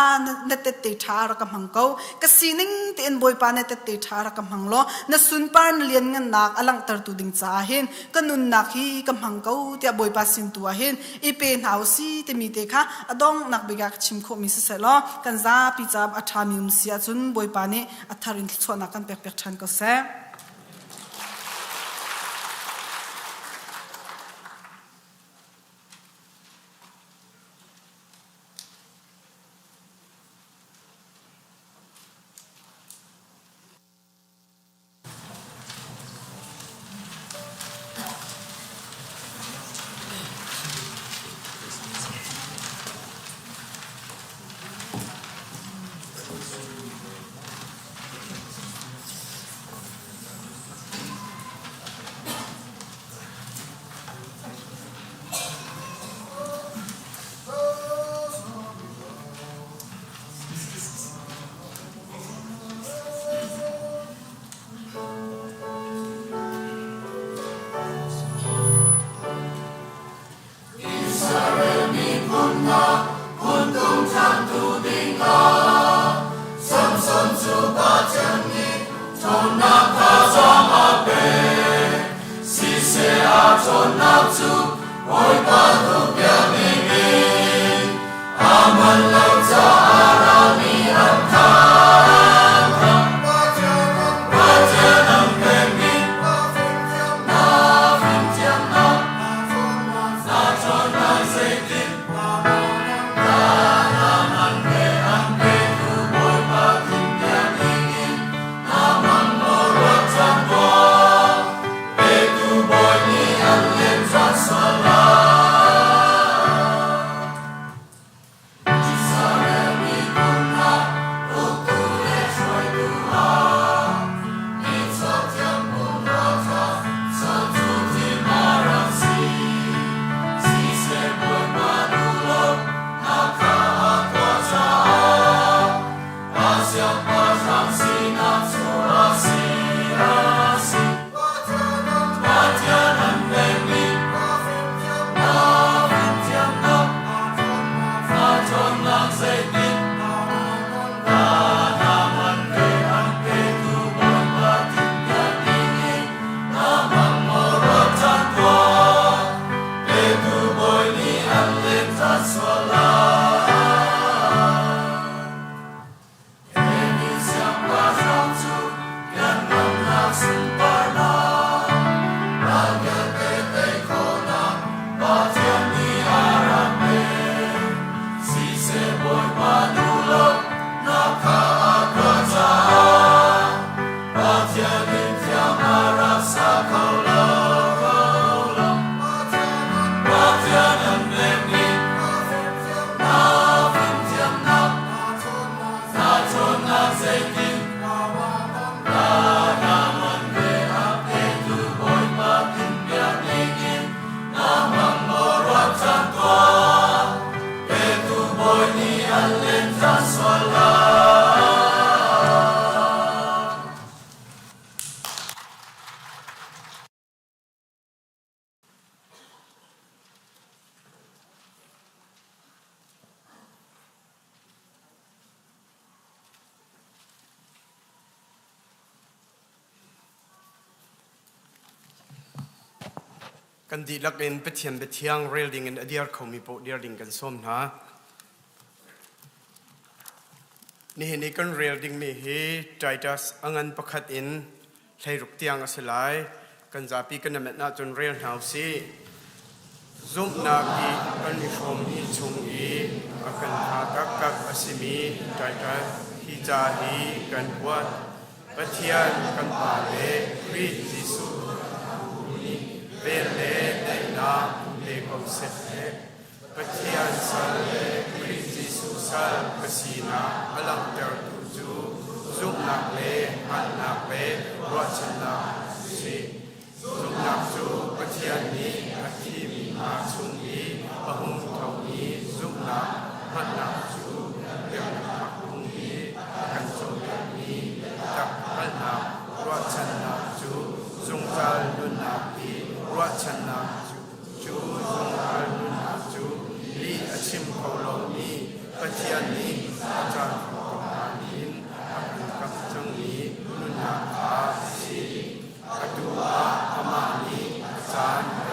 na te thar ka mang ko ka sining te in boi pa na te thar ka mang lo na sun par na lian ngan nak alang tar tu ding cha hin kan nun nak hi ka mang ko te boi pa sin tu hin I pe hau si te mi te kha adong nak biga chim kho mi se lo kan za pi chap athamium sia chun boi pa ne atharin chona kan pek than ko se Amang mo กันดีลักเอ็นไปเทียนไปเทียงเรลดิ้งกันเดียร์เขามีโปเดียร์ดิ้งกันส้มนะนี่เห็นนี่กันเรลดิ้งมีเฮใจจัสอังันประคัดอินใช้รุกเตียงอาศัยกันจะปีกันนำเม็ดนาจนเรลหาวซีซุ่มนากีกันมีชมมีชงอีกันหากักกักอาศิมีใจจัสฮิจาฮีกันวัดปะเทียนกันป่าเลคริสติสุเวเลเดนาเลกอมเซเฮปะเทียนสัลเลคริสติสุสัลกสีนาอลังเตอร์ตูจูซุมนักเลหันนักเลรัชนาสีซุมนักจูปะเทียนนี้อาทิมีอาชุงนี้ปะหุงทองนี้ซุมนักหันนักจูเรื่องนักหุงนี้กันโจมนี้จับหันนักรัชนาจูซุงจัลลุนักรัชนาจูซุงจัลลุนักจูลีอาชิมเขาลงนี้ปะเทียนนี้อาจารย์ของงานนี้อาการกับจังนี้ลุนักอาชีอาดูอาอามานีอาจารย์เ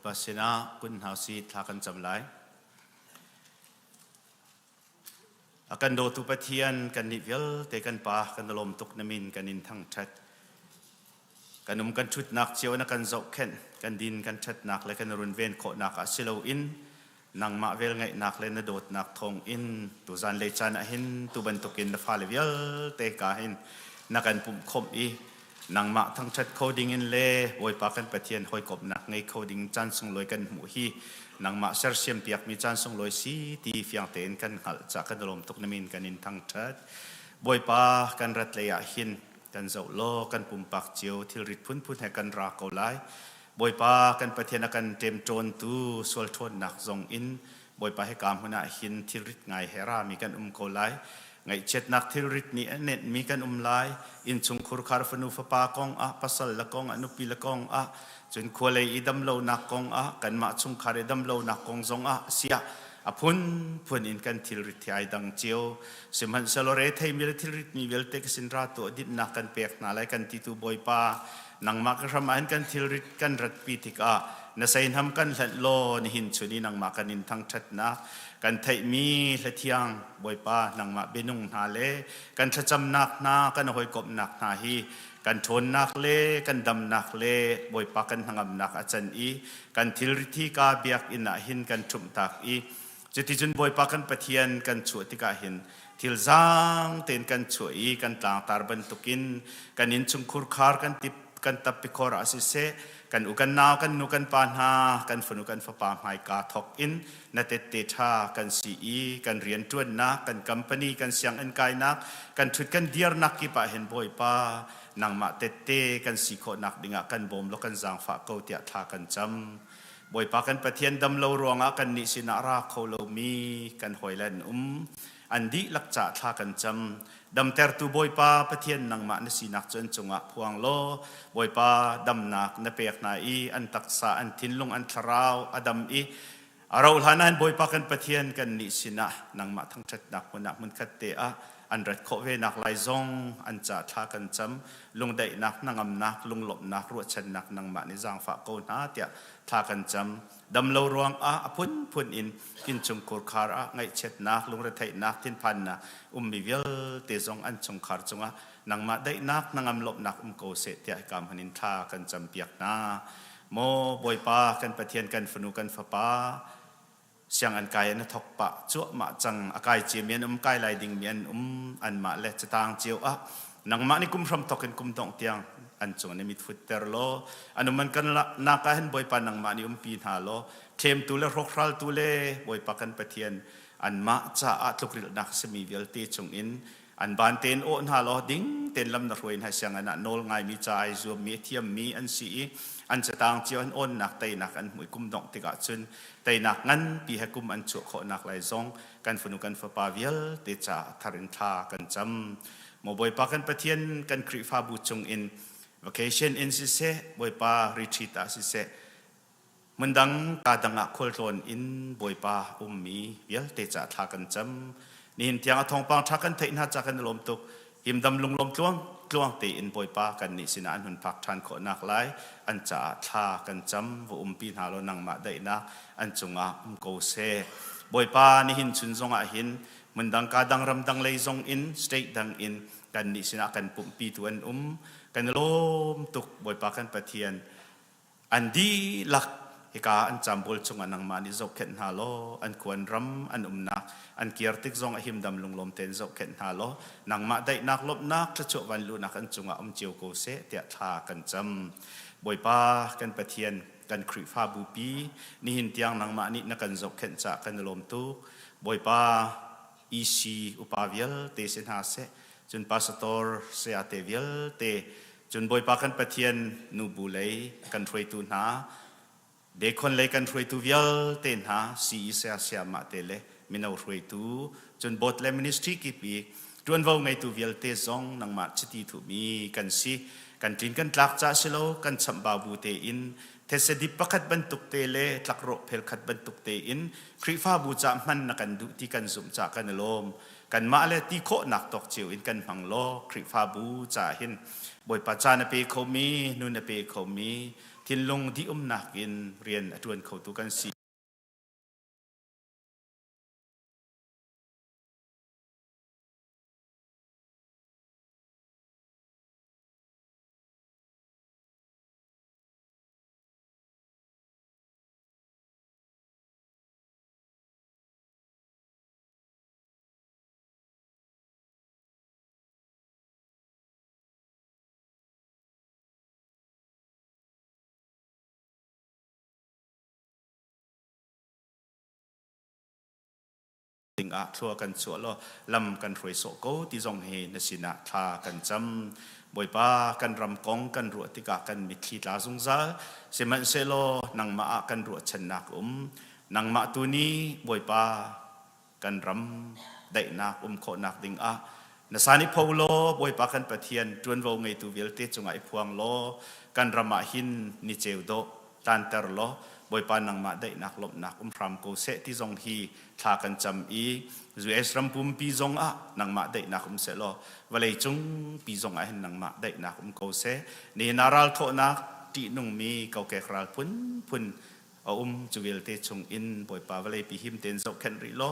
ปัสนาคุณหาสีทากันจำไลอากันโดตุปเทียนกันนิเวลเตกันปากันลมตุกนมินกันนินทั้งชัดกันกันชุดนักเจียวนักกันเจาะเข็นกันดินกันชัดนักและกันรุนเวนโคนักอาศิลอินนางมาเวลไงนักเลนโดดนักทองอินตุจันเลจานหินตุบันตุกินฟาเลเวลเตกาหินนักกันปุ่มคมอีนางมาทั้งชัดโคดิ้งอินเล่โวยปากันปะเทียนหอยกบนักไงโคดิ้งจันทรงลอยกันหมู่ฮีนางมาเสร์เซียมเปียกมีจันทรงลอยสีตีเฟียงเตนกันหัลจากกันลมตุกนมินกันอินทั้งชัดโวยปากันรัดเลยหินกันเจ้าโลกันปุ่มปักเจียวที่ริดพุ่นพุ่นให้กันราเกาไลบอยปากันปะเทียนกันเต็มโจนตูสวลทนหนักทรงอินบอยปาให้กามหัวหน้าหินที่ริดไงเฮรามีกันเกาไลไงเจ็ดนักที่ริดนี้เน็ตมีกันไลอินชุงคุรคาร์ฟนูฟปากองปัสสลละกองอนุปีละกองจนควเลยอีดำโลนักกองกันมาชุงคาร์ดำโลนักกองทรงเสียพุ่นอินกันที่ริดที่ไอดังเจียวสมันสโลเรทให้มีที่ริดมีเวลเตกสินราตัวดิบนักกันเปียกนาไลกันที่ตูบอยปานังมากระมันกันที่ริดกันรัดปีติกนาใส่ทำกันหลัดโลนิหินชุนีนังมากันนินทั้งชัดนะกันไทยมีหลัดยังบอยปานังมาเบนุงนาเลกันชะจำนักนากันหอยกบนักนาฮีกันทนนักเลกันดำนักเลบอยปากันทางอำนักอาจารย์อีกันทิลริที่กาเบียกอินาหินกันชุมตักอีจุดที่จุนบอยปากันปะเทียนกันช่วยที่กาหินทิลจางเต็นกันช่วยกันต่างตาบันตุกินกันอินชุมคุรคาร์กันติกันตับปิคอร์อาศิเซกันอุกันนาวกันนุกันปานหากันฝนุกันฝปามไฮกาทอกอินนัดเตชากันซีอีกันเรียนจวนนักกันกัมปนีกันเสียงอันกายนักกันชุดกันเดียร์นักกี่ปะเห็นบ่อยปานางมาเตกันสีโคนักดิ่งกันบ่มแล้วกันจางฝากเกาเตียทากันจำบ่อยปากันปะเทียนดำเลวรวงกันนิสินาราเขาเลมีกันหอยแลนอันดีลักจ่าทากันจำดำเตอร์ตูบอยปาปะเทียนนางมานสีนักจนจงพวงโลบอยปาดำนักนเปียกนาอีอันตักษาอันทินลงอันทราวอดัมอีเราหานันบอยปากันปะเทียนกันนิสินะนางมาทั้งชัดนักมันนักมันคัดเตะอันรัดโคเวนักลายซงอันจ่าทากันจำลงได้นักนางอำนักลงหลบนักรวดชันนักนางมาในจางฝากโกนาเตียทากันจำดำเลวรวงพุ่นอินกินจงโคคาร์ไงเช็ดนักลงระไทยนักทินพันนะมีเวลเตจงอันจงคาร์จงนางมาได้นักนางอำลบนักโกเสตเตียกามหันินทากันจำเปียกนาโมบอยปากันปะเทียนกันฝนุกันฝปาเสียงอันกายนัทกปะจั่วมาจังอากายเจียเมียนกายลายดิ่งเมียนอันมาเละจะตางเจียวนังมานี่กุมพรำตกันกุมตองเตียงอันจงในมิดฟุตเตอร์โลอันนั้นมันกันนักการบอยปานังมานี่ปีนหาโลเทมตุเลรกรัลตุเลบอยปากันปะเทียนอันมาจะตุกริลนักสมีเวลตีจงอินอันบานเตนโอนหาโลดิ้งเตนลำนักรวยให้เสียงอันนั้นโนลไงมีใจซูมีเทียมมีอันสีอันจะต่างเจียวอันอ้นนักไตนักอันหมวยกุมดองติกาจุนไตนักงั้นปีให้กุมอันชั่วขอนักไหลซองกันฝนุกันฝปาเวลเตจ่าทารินทากันจำโมบอยปากันปะเทียนกันคริฟาบุจงอินvacation inสิเสบอยปา retreat สิเสมันดังกาดังอักขลนอินบอยปามีเวลเตจ่าทากันจำนี่เห็นเทียงทองปางทักกันเทน่าจากกันลมตุกหิมดำลงลมกลวงตีอินบอยปากันนิสินาอันหุนพักทานขอนักไลอันจ่าทากันจำว่าปีนหาโลนังมาได้นักอันจงโกเซบอยปานี่หินชุนจงหินมันดังกาดังรำดังเลยจงอินสเตดังอินกันนิสินากันปุ่มปีตัวนกันลมตุกบอยปากันปะเทียนอันดีหลักเฮกาอันจำบอลจงอันนังมานิจกเข็นฮาโลอันควรรำอันนักอันเกียรติกจงหิมดำลงลมเต็นจกเข็นฮาโลนังมาได้นักลบนักจะจวันลูนักอันจงอันเจียวโกเสเตียทากันจำบอยปากันปะเทียน กันคริฟ้าบูปีนี่หินเตียงนังมานี่นักกันจบเข็นจากกันลมตุบอยป้าอีซีอุปาเวลเตสินหาเซจนพาสตอร์เสียเตเวลเตจนบอยป้ากันปะเทียนนูบูเลยกันถวยตูนาเด็กคนเลยกันถวยตูเวลเตนหาสีเสียเสียมาเตเลมินเอาถวยตูจนบทเลมินิสทรีกิปีจวนว่าไงตูเวลเตซองนังมาชิตีถูมีกันสิกันจินกันลักจ้าสิโลกันสัมบาบูเตอินเทสดิปขัดบรรทุกเตเลลักโรเพลขัดบรรทุกเตอินคริฟ้าบูจามันนักันดูที่กันสุ่มจากกันลมกันมาเลตีโคนักตกเจียวอินกันพังโลคริฟ้าบูจาหินบอยปัจจานเปเขามีนุนเปเขามีทินลงที่นักอินเรียนจวนเขาตุกันสีติงอาทัวกันสวลลำกันรวยโสโกที่ทรงเฮนสินาทากันจำบอยป้ากันรำกองกันรัวติกากันมิขีลาซุงซาเสมันเซโลนังมากันรัวชนักนังมาตุนีบอยป้ากันรำได้นักโคนักติงอานาสานิพาวโลบอยป้ากันปะเทียนจวนวงไงตูเวลเตจงไอพวงโลกันรำมาหินนิเจวโดตันเตอร์โลบอยปานังมาได้นักลบนักพรำโกเสที่ทรงฮีทากันจำอีจูเอสรัมปุมปีทรงนังมาได้นักเสลอวลัยจงปีทรงเห็นนังมาได้นักโกเสนี่นารัลโทนักที่นุ่งมีเกาแก่คราลพุนจูเวลเตจงอินบอยปาวลัยปีหิมเตนโซเคนริโล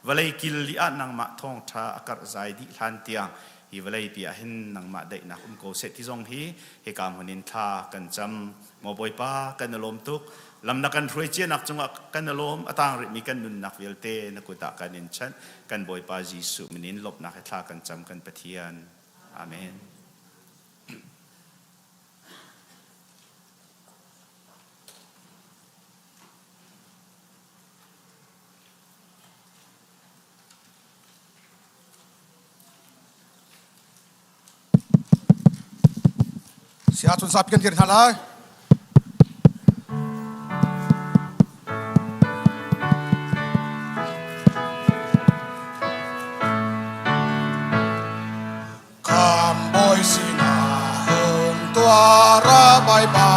วลัยกิลลิอานังมาทองทาอากาศใจดิลันเตียงฮีวลัยปีเห็นนังมาได้นักโกเสที่ทรงฮีเหกามหินทากันจำมอบอยปากันลมตุกลำนักกันรวยเจียนักจังหวะกันลมต่างมีกันนุนนักเวลเตนักกุตากันนินชันกันบอยปาจีสุมินินลบนักให้ทากันจำกันปะเทียนอาเมนเสียจนสับกันเกินทันเลยบายบา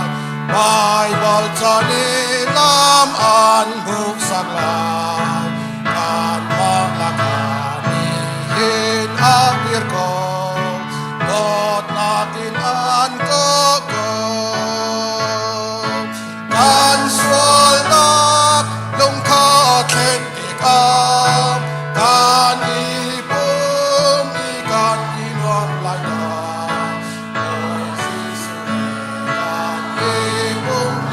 ยบายบอลจานีน้ำอันบุกสักลายการมาละกานีเห็นอาบิรโกกอดนากินอันก็การสวลนักลงคอเข็นติกาการอีบุมอีการอีนวมลายดาHãy subscribe cho kênh Ghiền Mì Gõ Để không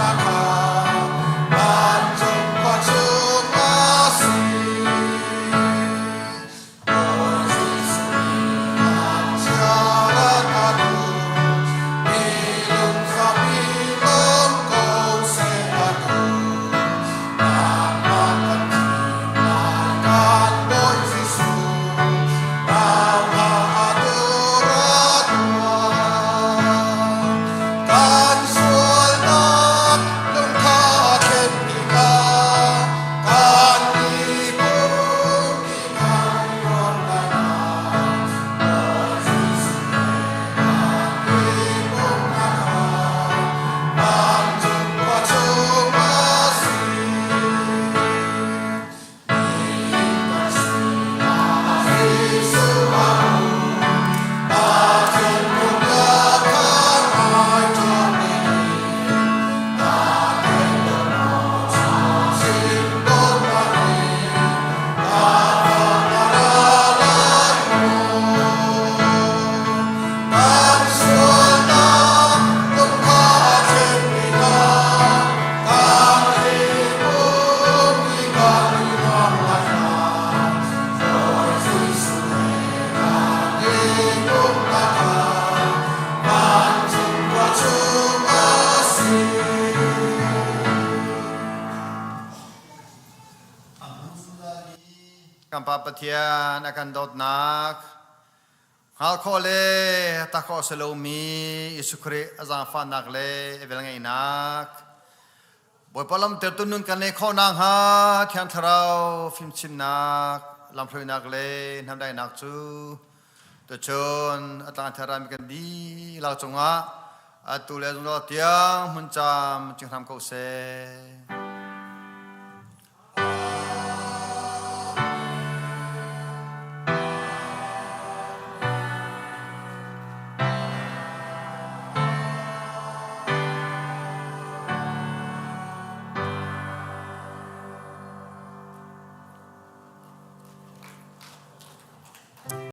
bỏ lỡ กันปาปะเทียนกันดอดนักหาข้อเลตาข้อสโลมีอิสุคริอาจารย์ฟันนักเลเวลไงนักบ่อยพอลำเติร์ตุนุนกันในข้อนางหาเทียนทราวฟิล์มชิมนักลำพลุนักเลทำได้นักจูตัวชนอาจารย์ทรามีกันดีเราจงว่าตุเลจงรอเตียงมุนจามจึงทำเขาเส